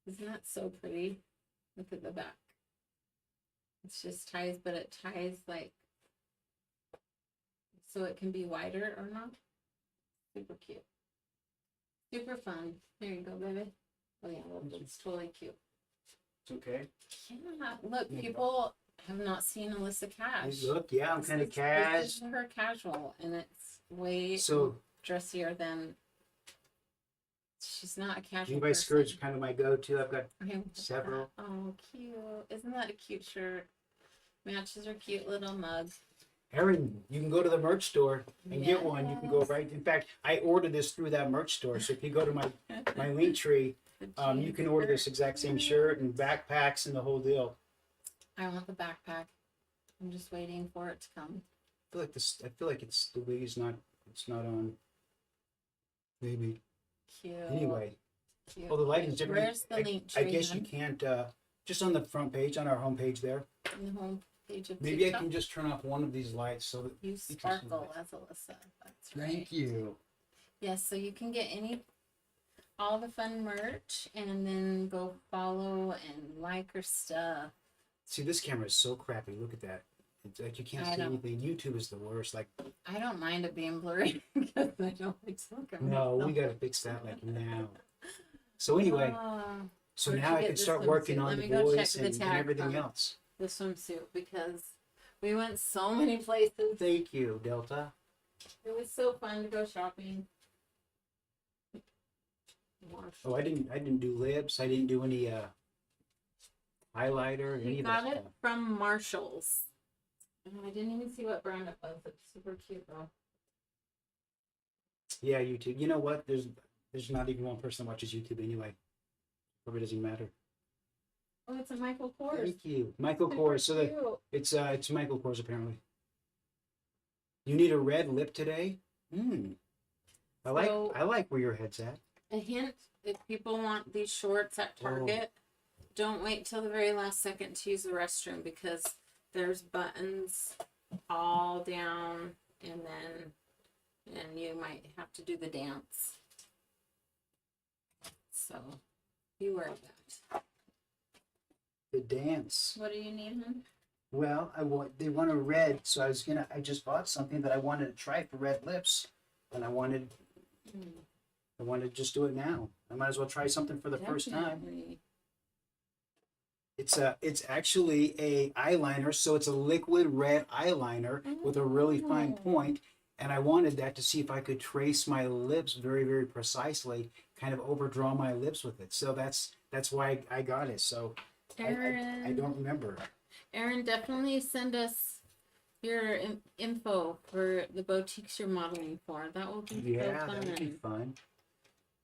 Isn't that so pretty? Look at the back. It's just ties, but it ties like so it can be wider or not. Super cute. Super fun. There you go, baby. Oh yeah, look, it's totally cute. It's okay. Yeah, look, people have not seen Allyssa Cash. Look, yeah, I'm kind of cash. This is her casual, and it's way dressier than. She's not a casual. Levi skirts are kind of my go-to. I've got several. Oh, cute! Isn't that a cute shirt? Matches her cute little mug. Erin, you can go to the merch store and get one. You can go right. In fact, I ordered this through that merch store. So if you go to my link tree, you can order this exact same shirt and backpacks and the whole deal. I want the backpack. I'm just waiting for it to come. I feel like it's the wig's not. It's not on. Maybe. Cute. Anyway. Cute. Well, the lighting's different. Where's the link tree? I guess you can't. Just on the front page, on our homepage there. On the home page of Maybe TikTok? I can just turn off one of these lights so that You sparkle as Allyssa. That's right. Thank you. Yes, so you can get all the fun merch, and then go follow and like her stuff. See, this camera is so crappy. Look at that. It's like you can't see anything. YouTube is the worst. Like I don't mind it being blurry because I don't like to look at no, myself. we gotta fix that like now. So anyway, so where'd now you I get can this start swimsuit? working on Let the me go check voice the and tag everything from else. the swimsuit, because we went so many places. Thank you, Delta. It was so fun to go shopping. Oh, I didn't do lips. I didn't do any highlighter. Any We of got that it stuff. from Marshall's. And I didn't even see what brand it was. It's super cute though. Yeah, YouTube. You know what? There's not even one person that watches YouTube anyway. Probably doesn't matter. Oh, it's a Michael Kors. Thank you, Michael Super Kors. So cute. it's Michael Kors apparently. You need a red lip today. I like where your head's at. A hint: if people want these shorts at Target, don't wait till the very last second to use the restroom, because there's buttons all down, and you might have to do the dance. So beware of that. The dance. What do you need, hon? Well, they want a red, so I just bought something that I wanted to try for red lips, and I wanted to just do it now. I might as well try something for the first time. Definitely. It's actually a eyeliner, so it's a liquid red eyeliner with a really fine point. And I wanted that to see if I could trace my lips very, very precisely, kind of overdraw my lips with it. So that's why I got it. So I don't remember. Aaron, definitely send us your info for the boutiques you're modeling for. That will be Yeah, so that would be fun. fun.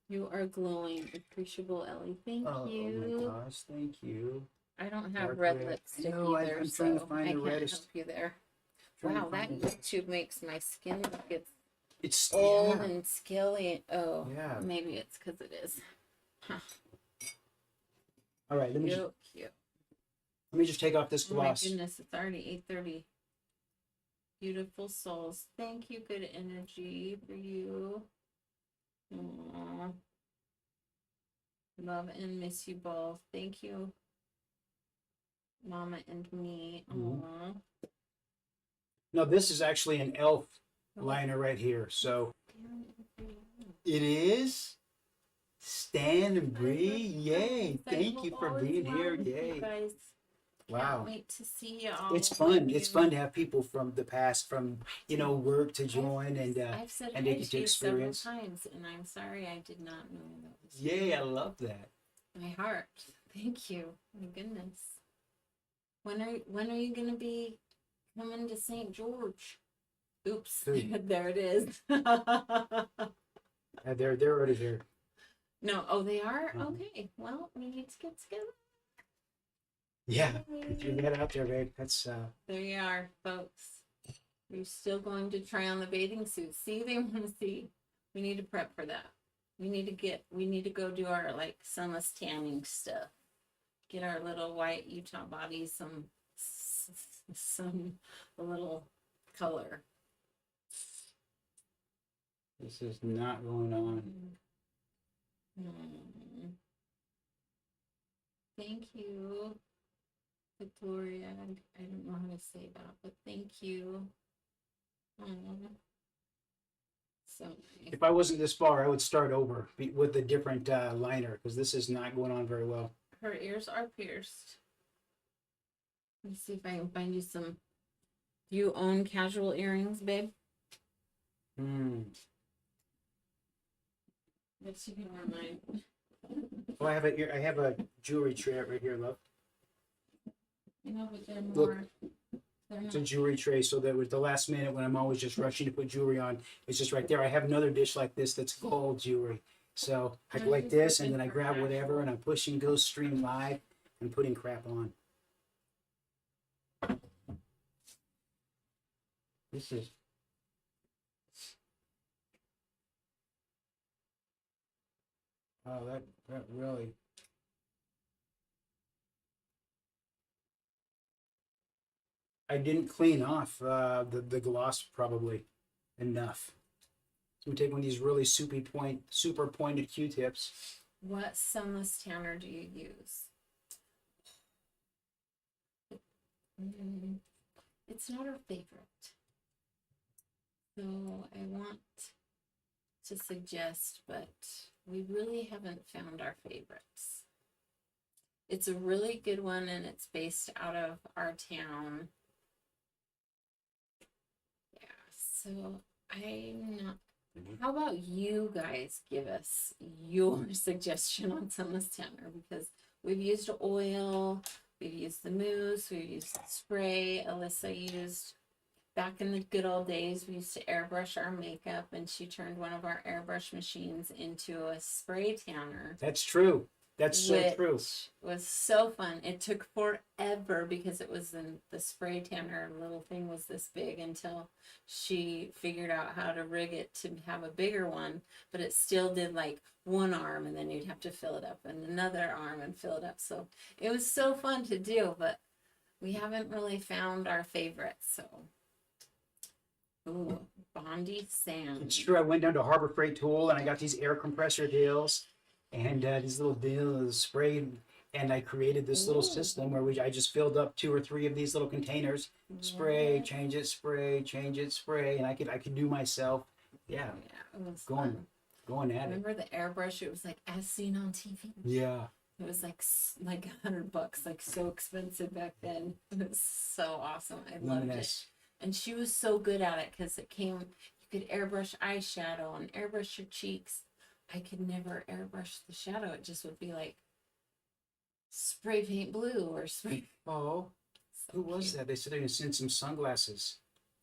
You are glowing, appreciable Ellie. Thank Oh you. my gosh, thank you. I don't have Dark red red. lipstick No, either, I'm so trying to find I the can't reddest. help you there. Trying to Wow, that find it. YouTube makes my skin look It's old yeah, and scaly. Oh, yeah. maybe it's because it is. Huh. All right, let me just take off this Oh my gloss. goodness, it's already 8:30. Beautiful souls. Thank you, good energy for you. Aww. Love and miss you both. Thank you, Mama and me. Aww. No, this is actually an elf liner right here. So it is. Stan and Bree, yay! Thank you for being here. Yay! Guys. Wow. Can't wait to see y'all. It's fun. It's fun to have people from the past, from work to join I've said and hi they get to to you several experience. times, and I'm sorry I did not know that was Yay! I love that. my heart. Thank you. My goodness. When are you gonna be coming to St. George? Oops, there it is. They're already here. No, oh, they are? Okay. Well, we need to get together. Yeah, get your head out there, babe. That's There you are, folks. You're still going to try on the bathing suit. See, they want to see. We need to prep for that. We need to go do our like sunless tanning stuff. Get our little white Utah bodies some a little color. this is not going on. Thank you, Victoria. I don't know how to say that, but thank you. So nice. If I wasn't this far, I would start over with a different liner because this is not going on very well. Her ears are pierced. Let's see if I can find you some. Do you own casual earrings, babe? Let's see if you can wear mine. Well, I have a jewelry tray right here, love. You know, but they're Look. more. They're It's a not. jewelry tray, so that was the last minute when I'm always just rushing to put jewelry on. It's just right there. I have another dish like this that's gold jewelry. So I go like this, and then I grab whatever, and I'm pushing go stream live and putting crap on. This is. Oh, that really. I didn't clean off the gloss probably enough. So we take one of these really super pointed Q-tips. What sunless tanner do you use? It's not our favorite. So I want to suggest, but we really haven't found our favorites. It's a really good one, and it's based out of our town. Yeah, so I'm not. How about you guys give us your suggestion on sunless tanner? Because we've used oil, we've used the mousse, we've used the spray. Alyssa used, back in the good old days, we used to airbrush our makeup, and she turned one of our airbrush machines into a spray tanner. That's true. That's so true. Which was so fun. It took forever because it was in the spray tanner little thing was this big until she figured out how to rig it to have a bigger one, but it still did like one arm, and then you'd have to fill it up, and another arm and fill it up. So it was so fun to do, but we haven't really found our favorites. So ooh, Bondi Sand. It's true. I went down to Harbor Freight Tool and I got these air compressor deals and these little deals sprayed, and I created this little system where I just filled up 2 or 3 of these little containers, spray, change it, spray, change it, spray, and I could do myself. Yeah, it was going fun. going at it. Remember the airbrush? It was like as seen on TV. Yeah, It was like $100, like so expensive back then. It was so awesome. I loved it. Luminous. And she was so good at it because it came. You could airbrush eyeshadow and airbrush your cheeks. I could never airbrush the shadow. It just would be like spray paint blue or spray. Oh, So who was cute. that? They said they're gonna send some sunglasses.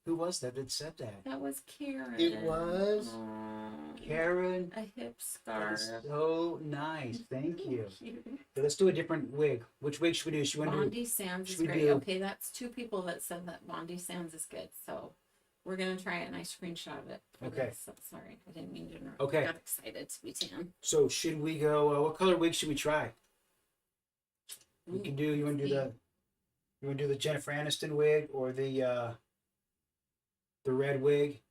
Who was that said that? That was Karen. It was? Aw, Karen. a hip That scarf. is so nice. Thank you. Cute. Okay, let's do a different wig. Which wig should we do? Should we do? Bondi Sands is should we great. do- Okay, that's 2 people that said that Bondi Sands is good. So we're gonna try it, and I screenshot it. For Okay. This. So, sorry, I didn't mean to interrupt. Okay. I got excited to be tan. So should we go? What color wig should we try? We can do. You want to do the? You want to do the Jennifer Aniston wig or the red wig?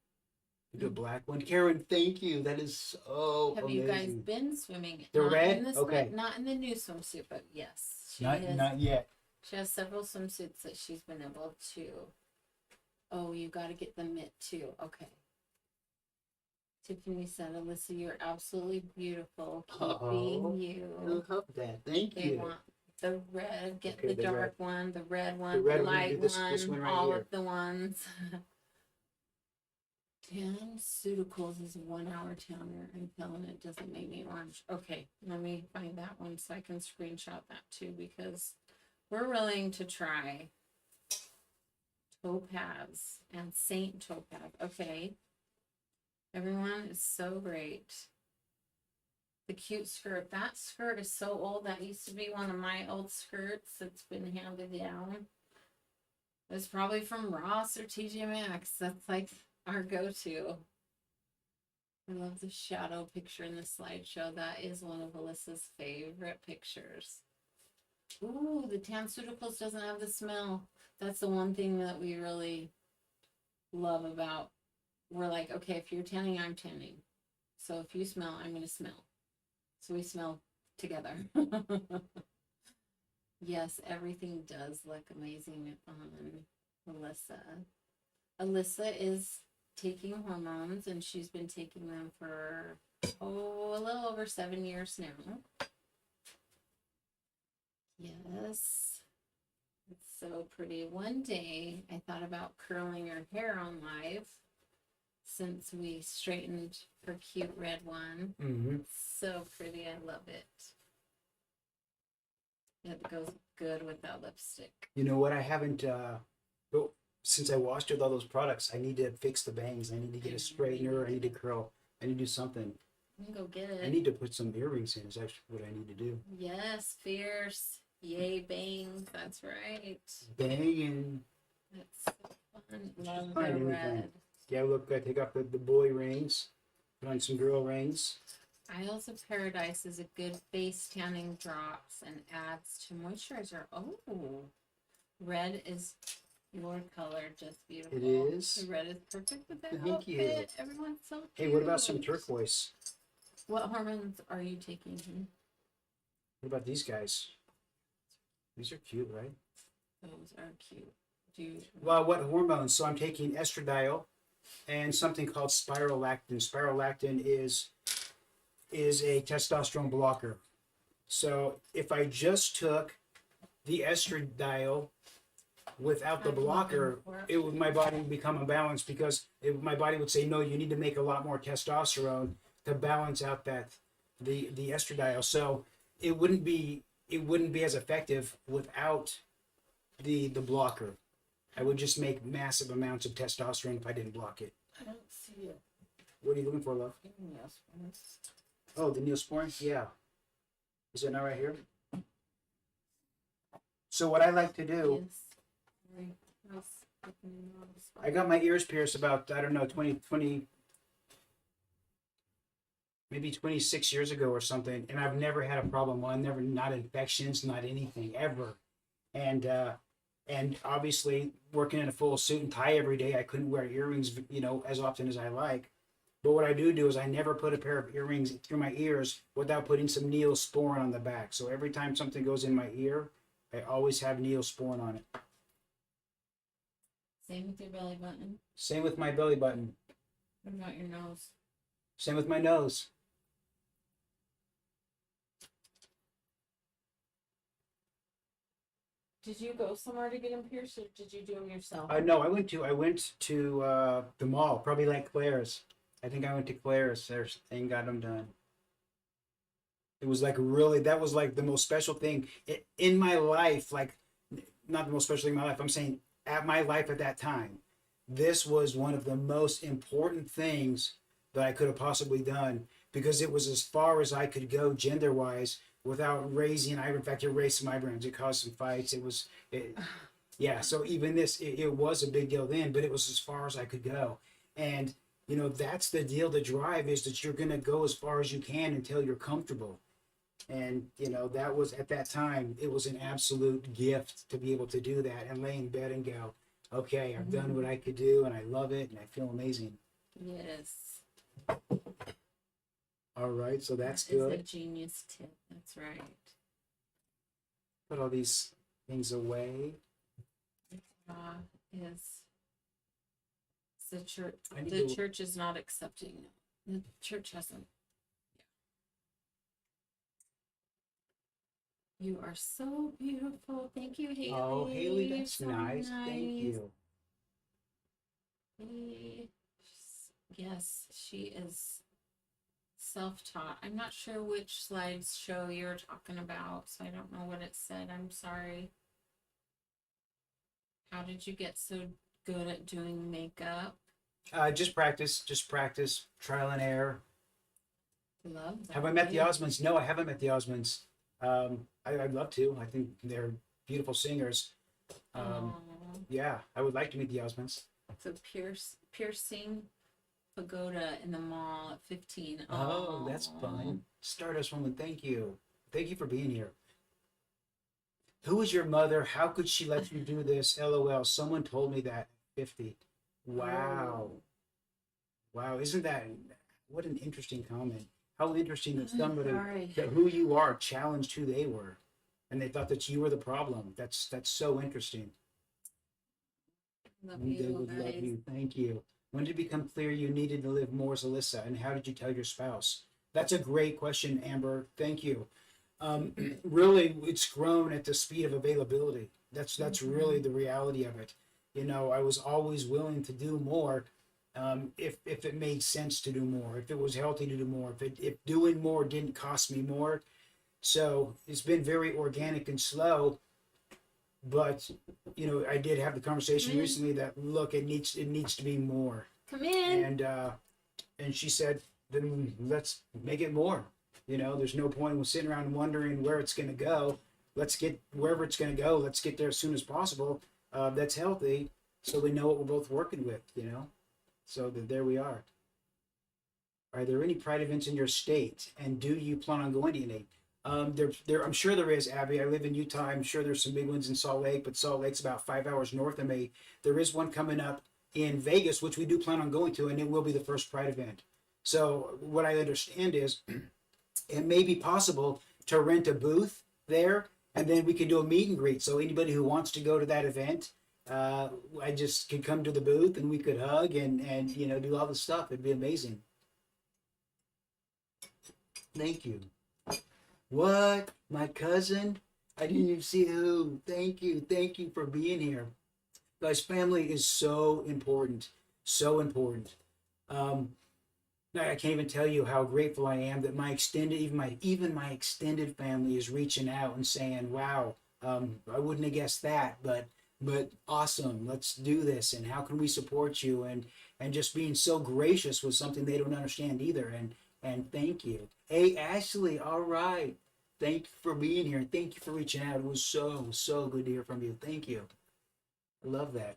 We do a black one. Karen, thank you. That is so Have amazing. you guys been swimming? The Not red? In this Okay. Not in the new swimsuit, but yes, she Not has. not yet. She has several swimsuits that she's been able to. Oh, you got to get the mitt too. Okay. Tiffany said, "Alyssa, you're absolutely beautiful. Keep being you." love that. Thank They want the red. Get Okay, the the dark one, the red one, red the one, light this one, one right all here. of the ones. Tanceuticals is a 1-hour tanner until it doesn't make me orange. Okay, let me find that one so I can screenshot that too, because we're willing to try Topaz and Saint Topaz. Okay, everyone is so great. The cute skirt. That skirt is so old. That used to be one of my old skirts that's been handed down. It's probably from Ross or TJ Maxx. That's like our go-to. I love the shadow picture in the slideshow. That is one of Alyssa's favorite pictures. Ooh, the Tanceuticals doesn't have the smell. That's the one thing that we really love about. We're like, okay, if you're tanning, I'm tanning. So if you smell, I'm going to smell. So we smell together. Yes, everything does look amazing on Alyssa. Alyssa is taking hormones, and she's been taking them for a little over 7 years now. Yes, it's so pretty. One day I thought about curling her hair on live, since we straightened her cute red one. Mm-hmm. So pretty, I love it. It goes good with that lipstick. You know what? I haven't. Since I washed with all those products, I need to fix the bangs. I need to get a straightener. I need to curl. I need to do something. You can go get I it. need to put some earrings in. Is actually what I need to do. Yes, fierce. Yay, bangs. That's right. Banging. That's so fun. Love find the anything. red. Yeah, look. I take off the boy rings. Put on some girl rings. Isles of Paradise is a good face tanning drops and adds to moisturizer. Oh, red is your color, just beautiful. It is. The red is perfect with that Thank outfit. you. Everyone's so cute. Hey, what about some turquoise? What hormones are you taking? What about these guys? These are cute, right? Those are cute. Do you? Well, what hormones? So I'm taking estradiol and something called spirolactin. Spirolactin is a testosterone blocker. So if I just took the estradiol without the blocker, my body would become imbalanced, because my body would say, no, you need to make a lot more testosterone to balance out the estradiol. So it wouldn't be as effective without the blocker. I would just make massive amounts of testosterone if I didn't block it. I don't see it. What are you looking for, love? Yes. Oh, the Neosporin? Yeah. Is it not right here? So what I like to do, Yes. Right. I got my ears pierced about, I don't know, 20, maybe 26 years ago or something, and I've never had a problem. Well, not infections, not anything, ever. And obviously, working in a full suit and tie every day, I couldn't wear earrings, as often as I like. But what I do is I never put a pair of earrings through my ears without putting some Neosporin on the back. So every time something goes in my ear, I always have Neosporin on it. Same with your belly button. Same with my belly button. What about your nose? Same with my nose. Did you go somewhere to get them pierced, or did you do them yourself? No, I went to the mall, probably like Claire's. I think I went to Claire's there and got them done. It was like really that was like the most special thing in my life. Like not the most special thing in my life. I'm saying at my life at that time, this was one of the most important things that I could have possibly done because it was as far as I could go gender wise without raising. I in fact it raised some eyebrows. It caused some fights. Yeah. So even this, it was a big deal then, but it was as far as I could go. And that's the deal. The drive is that you're gonna go as far as you can until you're comfortable. And that was at that time, it was an absolute gift to be able to do that and lay in bed and go, okay, I've done what I could do and I love it and I feel amazing. Yes. All right, so that's That is good. a genius tip. That's right. Put all these things away. Is the church? I need The to- church is not accepting. The church hasn't. You are so beautiful. Thank you, Haley. Oh, Haley, that's So nice. Thank you. Haley. Yes, she is self-taught. I'm not sure which slides show you're talking about, so I don't know what it said. I'm sorry. How did you get so good at doing makeup? Just practice, trial and error. Love that. Have I met the Osmonds? No, I haven't met the Osmonds. I'd love to. I think they're beautiful singers. Aw. Yeah, I would like to meet the Osmonds. It's a piercing pagoda in the mall at 15. Oh, that's Aw. fun. Stardust Woman, thank you. Thank you for being here. Who is your mother? How could she let you do this? LOL. Someone told me that. 50. Wow. Oh. Wow. Isn't that what an interesting comment? How interesting that somebody Sorry. that who you are challenged who they were. And they thought that you were the problem. That's so interesting. Love They you would love guys. you. Thank you. When did it become clear you needed to live more as Allyssa, and how did you tell your spouse? That's a great question, Amber. Thank you. Really, it's grown at the speed of availability. That's really the reality of it. I was always willing to do more, if it made sense to do more, if it was healthy to do more, if doing more didn't cost me more. So it's been very organic and slow. But I did have the conversation recently that look, it needs to be more. Come in. And she said, then let's make it more. There's no point in sitting around wondering where it's going to go. Let's get wherever it's going to go. Let's get there as soon as possible. That's healthy, so we know what we're both working with. So there we are. Are there any Pride events in your state, and do you plan on going to any? I'm sure there is, Abby. I live in Utah. I'm sure there's some big ones in Salt Lake, but Salt Lake's about 5 hours north of me. There is one coming up in Vegas, which we do plan on going to, and it will be the first Pride event. So what I understand is it may be possible to rent a booth there, and then we can do a meet and greet. So anybody who wants to go to that event, I just could come to the booth and we could hug and do all the stuff. It'd be amazing. Thank you. What? My cousin? I didn't even see who. Thank you. Thank you for being here. Guys, family is so important. So important. I can't even tell you how grateful I am that my extended, even my extended family is reaching out and saying, wow, I wouldn't have guessed that, but awesome, let's do this, and how can we support you, and just being so gracious with something they don't understand either, and thank you. Hey, Ashley, all right. Thank you for being here. Thank you for reaching out. It was so good to hear from you. Thank you. I love that.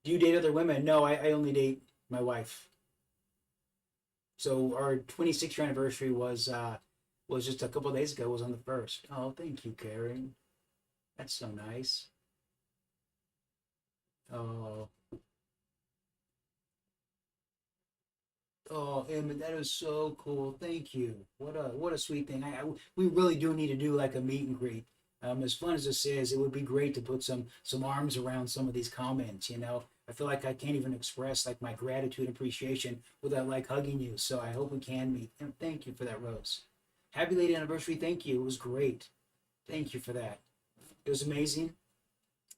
Do you date other women? No, I only date my wife. So our 26-year anniversary was just a couple of days ago. It was on the 1st. Oh, thank you, Karen. That's so nice. Oh. Oh, Emmett, that is so cool. Thank you. What a sweet thing. We really do need to do like a meet and greet. As fun as this is, it would be great to put some arms around some of these comments. I feel like I can't even express like my gratitude and appreciation without like hugging you. So I hope we can meet. And thank you for that, Rose. Happy late anniversary. Thank you. It was great. Thank you for that. It was amazing.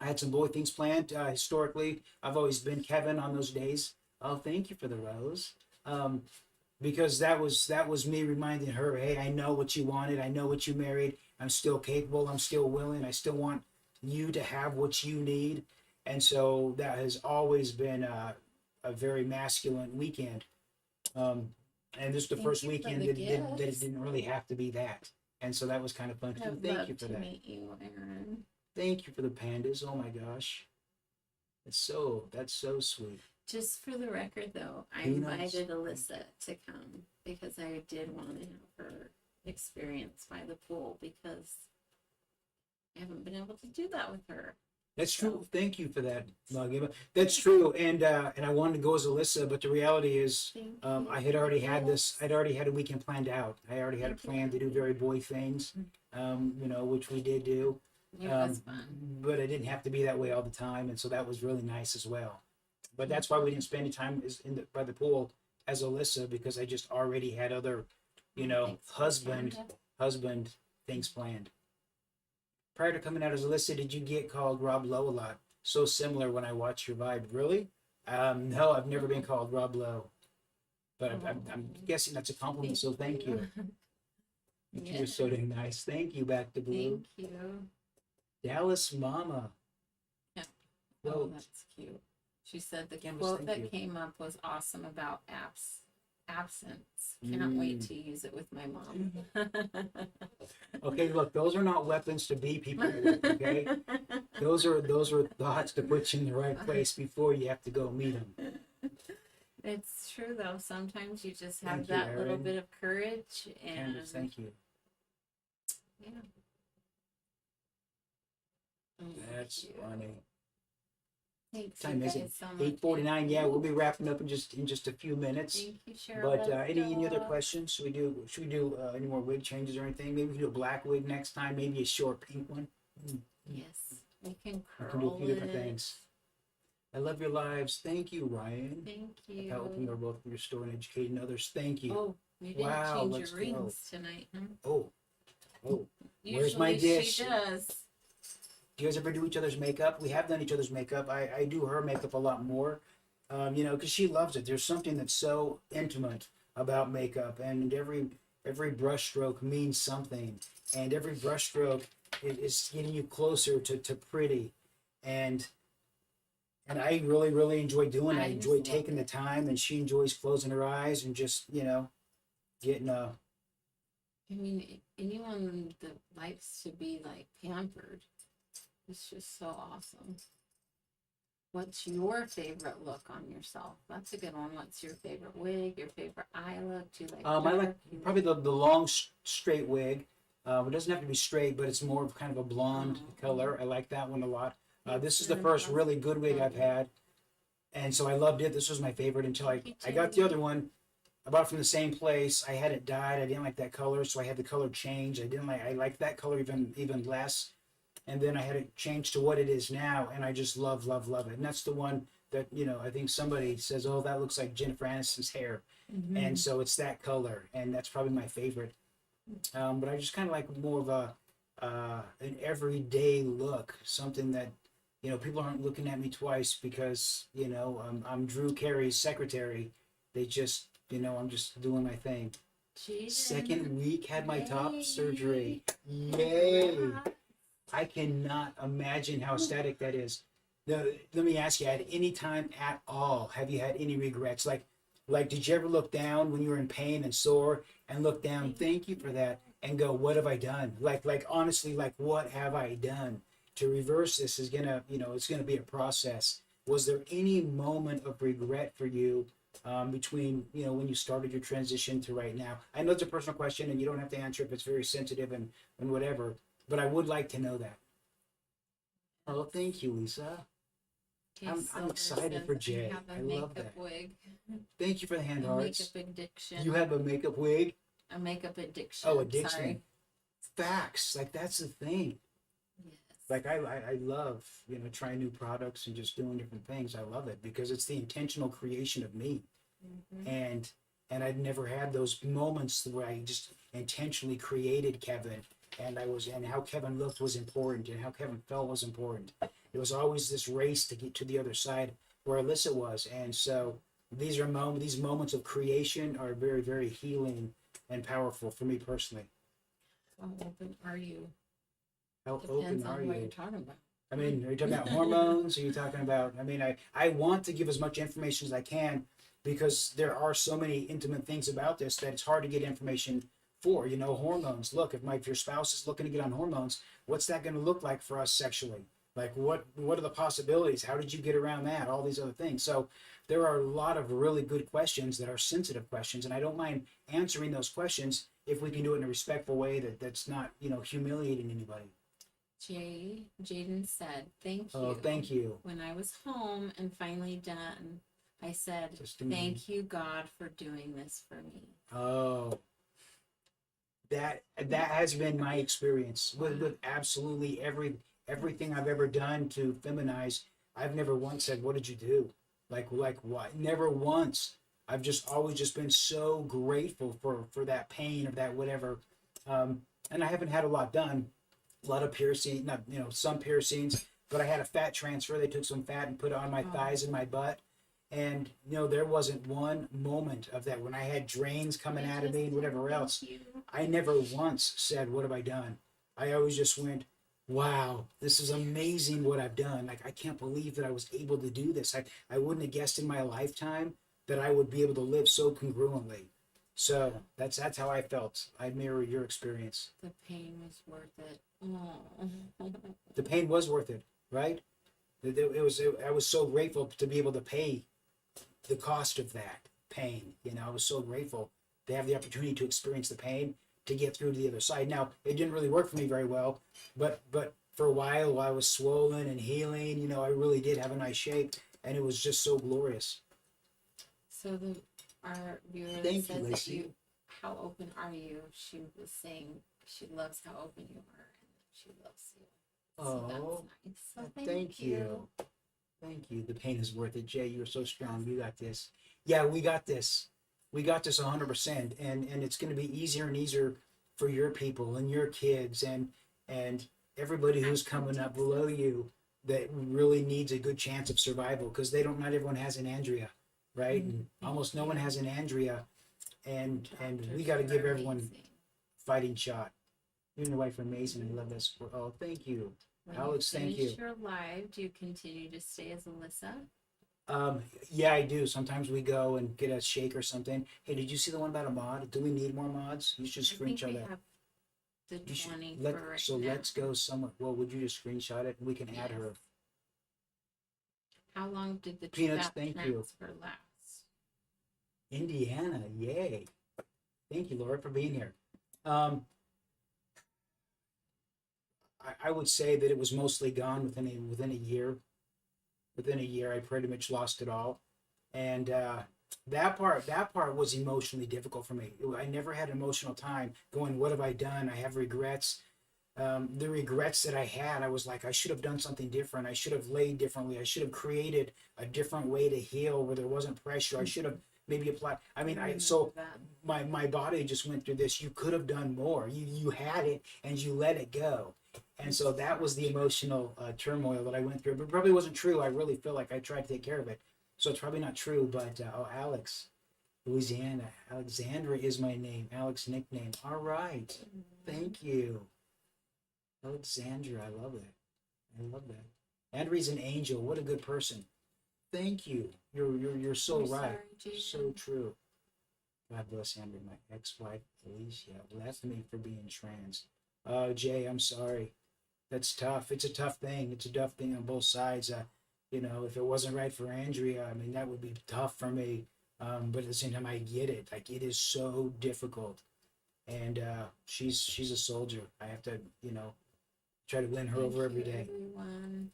I had some boy things planned. Historically, I've always been Kevin on those days. Oh, thank you for the rose. Um, because that was me reminding her, hey, I know what you wanted. I know what you married. I'm still capable. I'm still willing. I still want you to have what you need. And so that has always been a very masculine weekend. Um, and this is the Thank first you for weekend the that it gifts. didn't really have to be that. And so that was kind of fun too. I'd Thank you love for to that. meet you, Aaron. Thank you for the pandas. Oh my gosh. That's so sweet. Just for the record, though, I Who knows? invited Alyssa to come because I did want to have her experience by the pool because I haven't been able to do that with her. That's true. Thank you for that, Maggie. That's true. And I wanted to go as Alyssa, but the reality is, Thank I you. had already had Yes. this. I'd already had a weekend planned out. I already had a Thank you. plan to do very boy things, which we did do. It was fun. But it didn't have to be that way all the time, and so that was really nice as well. But that's why we didn't spend any time by the pool as Alyssa, because I just already had other, Thanks for husband Canada. husband things planned. Prior to coming out as Alyssa, did you get called Rob Lowe a lot? So similar when I watch your vibe. Really? No, I've never been called Rob Lowe, but I'm guessing that's a compliment. So thank you. Yeah. You're so dang nice. Thank you. Back to blue. Thank you. Dallas Mama. Yeah. Quote. Oh, that's cute. She said the Canvas, quote thank that you. came up was awesome about absence. Cannot wait Mm. to use it with my mom. Okay, look, those are not weapons to beat people with. Okay, those are thoughts to put you in the right place before you have to go meet them. It's true though. Sometimes you just have Thank you, that little Erin. bit of courage and Candace, thank you. yeah. Oh, That's thank you. funny. Thanks Time you is it? guys so much. 8:49. Yeah, we'll be wrapping up in just a few minutes. Thank you, Cheryl. But any other Love. questions? Should we do any more wig changes or anything? Maybe we can do a black wig next time. Maybe a short pink one. Yes, we can We curl can do a few different it. things. I love your lives. Thank you, Ryan. Thank you. Helping our both restore and educating others. Thank you. Oh, you didn't Wow, change let's your go. rings tonight, huh? Oh, Where's Usually my dish? she does. Do you guys ever do each other's makeup? We have done each other's makeup. I do her makeup a lot more, because she loves it. There's something that's so intimate about makeup, and every brush stroke means something, and every brush stroke is getting you closer to pretty, and I really really enjoy doing it. I I just enjoy love taking the it. time, and she enjoys closing her eyes and just getting I mean, anyone that likes to be like pampered, it's just so awesome. What's your favorite look on yourself? That's a good one. What's your favorite wig? Your favorite eye look? Do you like? I like dark? You probably the long straight wig. It doesn't have to be straight, but it's more of kind of a blonde color. I like that one a lot. This is the first really good wig I've had, and so I loved it. This was my favorite until I got the other one. I bought it from the same place. I had it dyed. I didn't like that color, so I had the color changed. I liked that color even less, and then I had it changed to what it is now, and I just love it. And that's the one that I think somebody says, oh, that looks like Jennifer Aniston's hair. Mhm. And so it's that color, and that's probably my favorite. But I just kind of like more of an everyday look, something that people aren't looking at me twice because I'm Drew Carey's secretary. They just I'm just doing my thing. Jaden. Second week had my top Yay. surgery. Yay! I cannot imagine how ecstatic that is. Now, let me ask you: at any time at all, have you had any regrets? Like, did you ever look down when you were in pain and sore, and look down, thank you for that, and go, what have I done? Like honestly, like what have I done? To reverse this is it's gonna be a process. Was there any moment of regret for you between when you started your transition to right now? I know it's a personal question, and you don't have to answer if it's very sensitive and whatever, but I would like to know that. Oh, thank you, Lisa. I'm Silver excited says, for Jay. I have a I love makeup that. wig. Thank you for the hand A hearts. makeup addiction. You have a makeup wig? A makeup addiction. Oh, addiction. Sorry. Facts. Like that's the thing. Yes. Like I love trying new products and just doing different things. I love it because it's the intentional creation of me, and I'd never had those moments where I just intentionally created Kevin, and how Kevin looked was important, and how Kevin felt was important. It was always this race to get to the other side where Allyssa was. And so these moments of creation are very, very healing and powerful for me personally. How open are you? How Depends open are on what you? you're talking about. I mean, are you talking about hormones? Are you talking about, I mean, I want to give as much information as I can because there are so many intimate things about this that it's hard to get information for. You know, hormones. Look, if your spouse is looking to get on hormones, what's that going to look like for us sexually? Like, what are the possibilities? How did you get around that? All these other things. So there are a lot of really good questions that are sensitive questions, and I don't mind answering those questions if we can do it in a respectful way that's not, humiliating anybody. Jaden said, "Thank you." Oh, thank you. When I was home and finally done, I said, "Thank you, God, for doing this for me." Oh, that has been my experience with absolutely everything I've ever done to feminize. I've never once said, "What did you do?" Like what? Never once. I've just always just been so grateful for that pain or that whatever. And I haven't had a lot done. A lot of piercing, not some piercings, but I had a fat transfer. They took some fat and put it on my thighs and my butt. And there wasn't one moment of that when I had drains coming out of me and whatever else. I never once said, "What have I done?" I always just went, "Wow, this is amazing what I've done. Like, I can't believe that I was able to do this. I wouldn't have guessed in my lifetime that I would be able to live so congruently." So that's how I felt. I mirror your experience. The pain was worth it. Oh. The pain was worth it, right? I was so grateful to be able to pay the cost of that pain. I was so grateful to have the opportunity to experience the pain to get through to the other side. Now, it didn't really work for me very well, but for a while I was swollen and healing, I really did have a nice shape, and it was just so glorious. So our viewer Thank says you, that Lacey. how open are you? She was saying she loves how open you are and she loves you. So Oh, that's nice. So thank you. Thank you. The pain is worth it. Jay, you're so strong. You got this. Yeah, we got this. We got this 100%. And it's going to be easier and easier for your people and your kids and everybody who's coming up below you that really needs a good chance of survival, because not everyone has an Andrea, right? And almost no one has an Andrea. And we got to give everyone fighting shot. You and your wife are amazing. I love that support. Oh, thank you. When Alex, thank you. Finish your live. Do you continue to stay as Allyssa? Yeah, I do. Sometimes we go and get a shake or something. Hey, did you see the one about a mod? Do we need more mods? You should screenshot that. Have the 20 for right So now. let's go somewhere. Well, would you just screenshot it and we can add her? How long did the Peanuts, thank you. transfer last? Indiana, yay. Thank you, Laura, for being here. I would say that it was mostly gone within a year. Within a year, I pretty much lost it all, and that part was emotionally difficult for me. I never had an emotional time going, "What have I done?" I have regrets. The regrets that I had, I was like, I should have done something different. I should have laid differently. I should have created a different way to heal where there wasn't pressure. I should have maybe applied. I mean, my body just went through this. You could have done more. You had it and you let it go. And so that was the emotional turmoil that I went through. But it probably wasn't true. I really feel like I tried to take care of it. So it's probably not true. But, Alex, Louisiana. Alexandra is my name. Alex nickname. All right. Thank you. Alexandra. I love that. I love that. Andrea's an angel. What a good person. Thank you. You're so right. Sorry, so true. God bless Andrea, my ex-wife, Alicia, left me for being trans. Oh, Jay, I'm sorry. That's tough. It's a tough thing. It's a tough thing on both sides. If it wasn't right for Andrea, I mean, that would be tough for me. But at the same time, I get it. Like, it is so difficult. And she's a soldier. I have to, try to win her over every day. Everyone.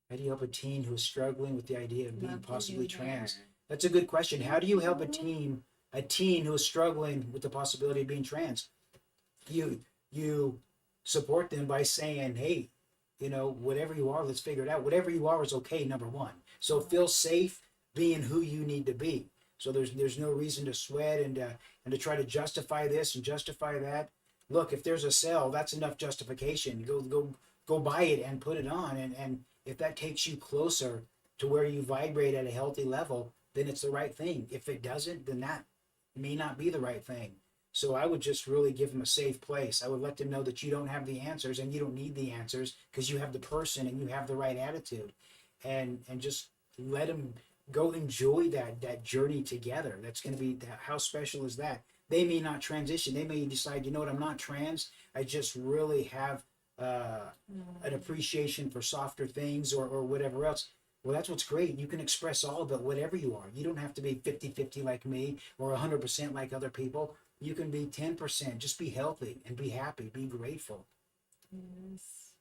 How do you help a teen who is struggling with the idea of being Love possibly you trans? there. That's a good question. How do you help a teen who is struggling with the possibility of being trans? You support them by saying, "Hey, whatever you are, let's figure it out. Whatever you are is okay, number one. So feel safe being who you need to be. So there's no reason to sweat and to try to justify this and justify that. Look, if there's a sale, that's enough justification. Go buy it and put it on, and if that takes you closer to where you vibrate at a healthy level, then it's the right thing. If it doesn't, then that may not be the right thing. So I would just really give them a safe place. I would let them know that you don't have the answers and you don't need the answers because you have the person and you have the right attitude, and just let them go enjoy that journey together. That's going to be, how special is that? They may not transition. They may decide, you know what, I'm not trans. I just really have an appreciation for softer things, or whatever else. Well, that's what's great. You can express all of it, whatever you are. You don't have to be 50-50 like me or 100% like other people. You can be 10%. Just be healthy and be happy. Be grateful. Yes.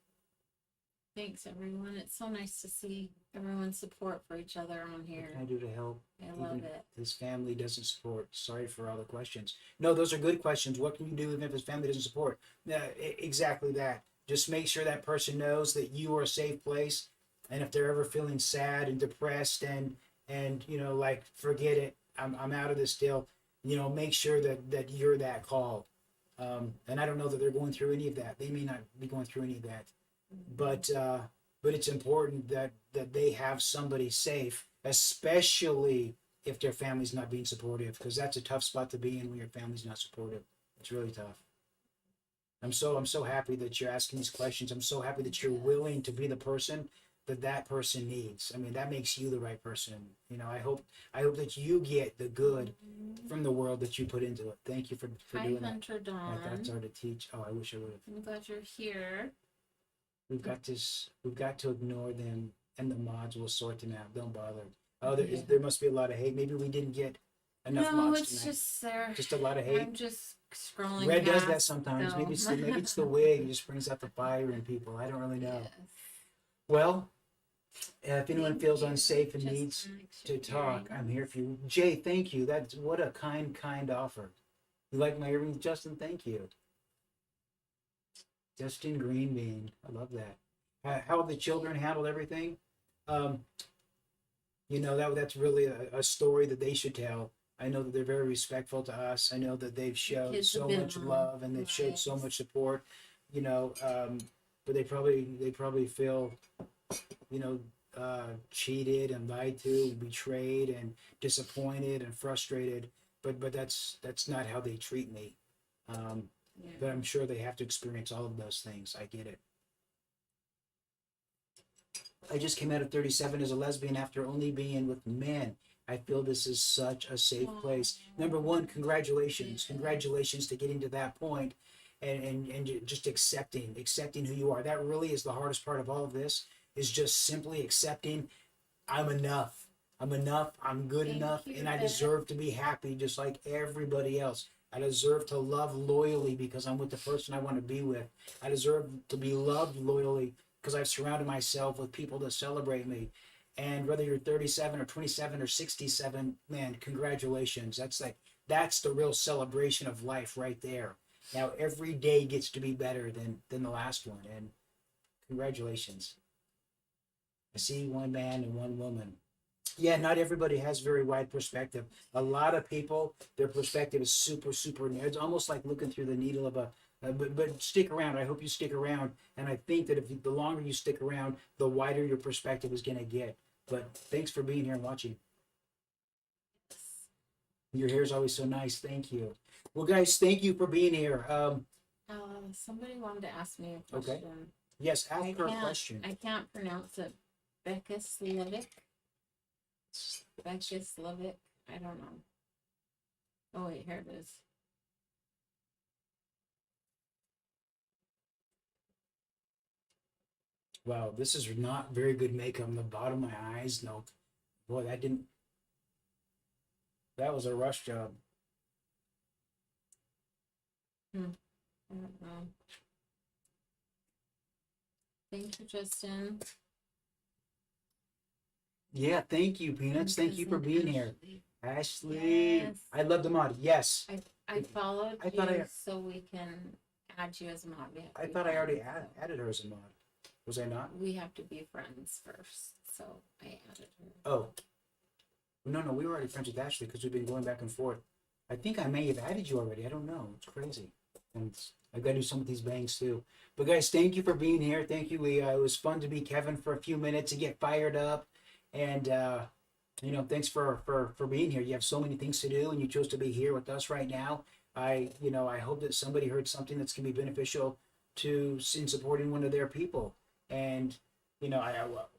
Thanks, everyone. It's so nice to see everyone's support for each other on here. What can I do to help? I love it. His family doesn't support. Sorry for all the questions. No, those are good questions. What can you do even if his family doesn't support? Exactly that. Just make sure that person knows that you are a safe place. And if they're ever feeling sad and depressed and you know, like, forget it, I'm out of this deal, you know, make sure that you're that call. And I don't know that they're going through any of that. They may not be going through any of that. But it's important that they have somebody safe, especially if their family's not being supportive, because that's a tough spot to be in when your family's not supportive. It's really tough. I'm so happy that you're asking these questions. I'm so happy that you're willing to be the person that person needs. I mean, that makes you the right person. You know, I hope that you get the good from the world that you put into it. Thank you for doing Hunter that. Dawn. My thoughts are to teach. Oh, I wish I would have. I'm glad you're here. We've got to ignore them, and the mods will sort them out. Don't bother. Oh, there must be a lot of hate. Maybe we didn't get enough No, mods it's tonight. just there. Just a lot of hate. I'm just scrolling. Red does past, that sometimes. so. Maybe it's the wig. It just brings out the fire in people. I don't really know. Yes. Well, if anyone Thank feels you. unsafe and Just needs thanks for to talk, sharing. I'm here for you. Jay, thank you. That's what a kind offer. You like my earrings, Justin? Thank you. Justin Green Bean. I love that. How the children handled everything. You know, that's really a story that they should tell. I know that they're very respectful to us. I know that they've showed kids so have been much love and they've showed so nice. much support. You know, but they probably feel, you know, cheated and lied to and betrayed and disappointed and frustrated. But that's not how they treat me. Yeah. But I'm sure they have to experience all of those things. I get it. I just came out at 37 as a lesbian after only being with men. I feel this is such a safe place. Number one, congratulations. Yeah. Congratulations to getting to that point and just accepting who you are. That really is the hardest part of all of this, is just simply accepting I'm enough. I'm enough. I'm good Thank enough. you, And I Beth. deserve to be happy just like everybody else. I deserve to love loyally because I'm with the person I want to be with. I deserve to be loved loyally because I've surrounded myself with people that celebrate me. And whether you're 37 or 27 or 67, man, congratulations. That's the real celebration of life right there. Now every day gets to be better than the last one. And congratulations. I see one man and one woman. Yeah, not everybody has very wide perspective. A lot of people, their perspective is super narrow. It's almost like looking through the needle of a. But stick around. I hope you stick around. And I think that the longer you stick around, the wider your perspective is going to get. But thanks for being here and watching. Your hair is always so nice. Thank you. Well, guys, thank you for being here. Somebody wanted to ask me a question. Okay. Yes, ask her a question. I can't pronounce it. Bekislevic. Bekislevic. I don't know. Oh wait, here it is. Wow, this is not very good makeup on the bottom of my eyes. No, boy, that was a rush job. I don't know. Thank you, Justin. Yeah, thank you, Peanuts. Thank you for being here. Ashley. Yes. I love the mod. Yes. I followed I thought you so we can add you as a mod. I thought I already added her as a mod. Was I not? We have to be friends first, so I added her. Oh. No, we were already friends with Ashley because we've been going back and forth. I think I may have added you already. I don't know. It's crazy. And I've got to do some of these bangs too. But guys, thank you for being here. Thank you. It was fun to be Kevin for a few minutes and get fired up. And thanks for being here. You have so many things to do, and you chose to be here with us right now. I hope that somebody heard something that's gonna be beneficial to in supporting one of their people. And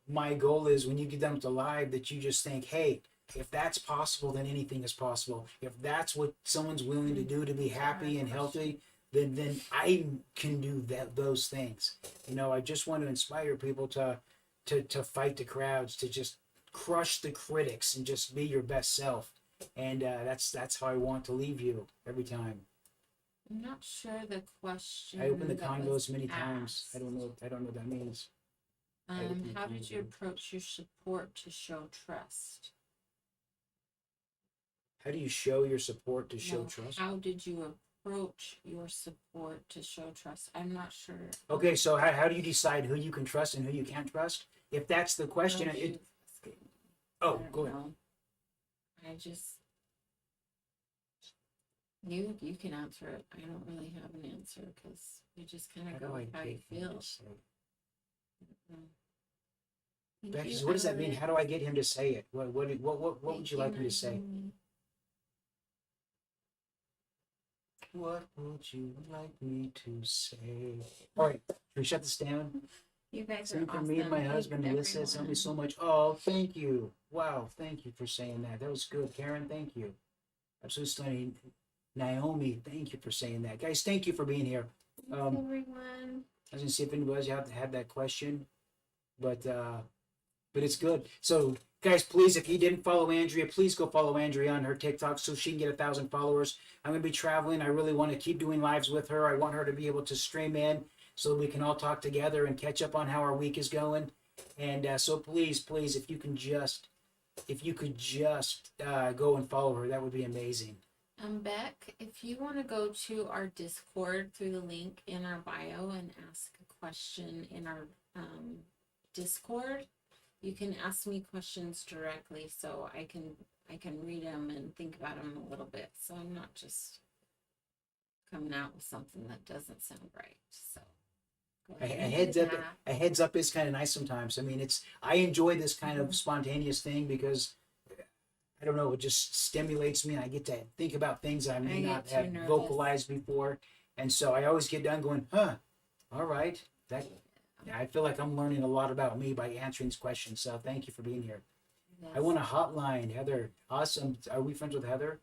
my goal is when you get done with the live that you just think, hey, if that's possible, then anything is possible. If that's what someone's willing to do to be happy and healthy, then I can do those things. I just want to inspire people to fight the crowds, to just crush the critics and just be your best self. And that's how I want to leave you every time. I'm not sure the question. I open the that convos was many times. asked. I don't know what that means. How did you approach your support to show trust? How do you show your support to show trust? How did you approach your support to show trust? I'm not sure. Okay, so how do you decide who you can trust and who you can't trust? If that's the question, go ahead. I just you can answer it. I don't really have an answer because you just kind of go with how you feel. Becky, so what does that mean? How do I get him to say it? What would you like him to say? What would you like me to say? All right, can we shut this down? You guys Same are for awesome. me and my husband, Allyssa. It's helped me so much. Oh, thank you. Wow, thank you for saying that. That was good. Karen, thank you. Absolutely stunning. Naomi, thank you for saying that. Guys, thank you for being here. Everyone. I was gonna see if anybody had that question, but it's good. So guys, please, if you didn't follow Andrea, please go follow Andrea on her TikTok so she can get 1,000 followers. I'm gonna be traveling. I really want to keep doing lives with her. I want her to be able to stream in so we can all talk together and catch up on how our week is going. And so please, if you could just go and follow her, that would be amazing. Beck, if you want to go to our Discord through the link in our bio and ask a question in our Discord, you can ask me questions directly so I can read them and think about them a little bit. So I'm not just coming out with something that doesn't sound right. So A heads up is kind of nice sometimes. I mean, I enjoy this kind of spontaneous thing because I don't know, it just stimulates me and I get to think about things I may not have vocalized before. And so I always get done going, all right. I feel like I'm learning a lot about me by answering these questions. So thank you for being here. Yes. I want a hotline, Heather. Awesome. Are we friends with Heather?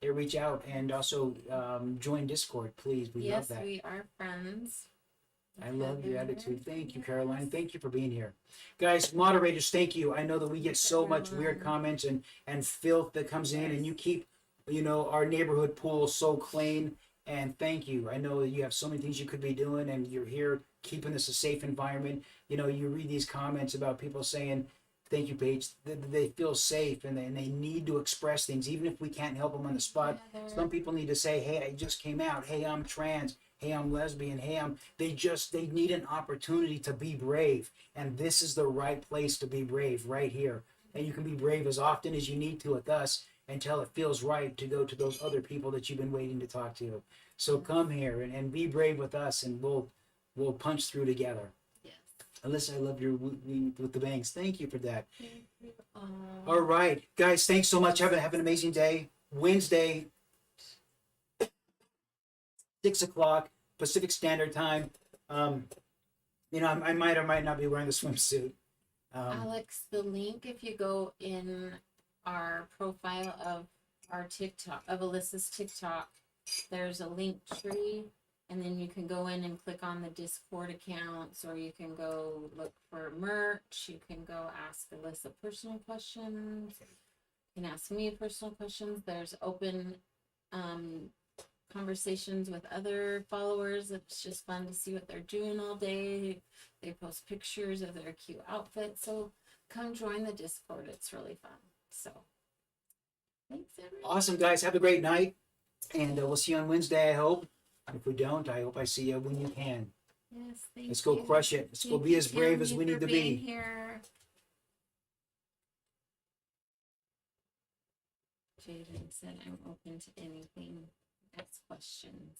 They reach out and also join Discord, please. We love that. Yes, we are friends. I love your attitude. Thank you, Caroline. Thank you for being here. Guys, moderators, thank you. I know that we get so much weird comments and filth that comes in, and you keep, our neighborhood pool so clean. And thank you. I know that you have so many things you could be doing, and you're here keeping this a safe environment. You read these comments about people saying, thank you, Paige. They feel safe, and they need to express things, even if we can't help them on the spot. Some people need to say, hey, I just came out. Hey, I'm trans. Hey, I'm lesbian. Hey, they need an opportunity to be brave. And this is the right place to be brave, right here. And you can be brave as often as you need to with us until it feels right to go to those other people that you've been waiting to talk to. So come here and be brave with us, and we'll punch through together. Yes. Allyssa, I love your with the bangs. Thank you for that. All right, guys, thanks so much. Have an amazing day. Wednesday, 6:00 Pacific Standard Time. I might or might not be wearing the swimsuit. Alex, the link, if you go in our profile of our TikTok, of Alyssa's TikTok, there's a link tree, and then you can go in and click on the Discord accounts, or you can go look for merch. You can go ask Allyssa personal questions. You can ask me personal questions. There's open conversations with other followers. It's just fun to see what they're doing all day. They post pictures of their cute outfits. So come join the Discord. It's really fun. So thanks, everyone. Awesome, guys. Have a great night. And we'll see you on Wednesday, I hope. If we don't, I hope I see you when you can. Yes, thank you. Let's go crush it. Let's go be as brave as we need to be. Here. Jaden said, I'm open to anything. Next questions.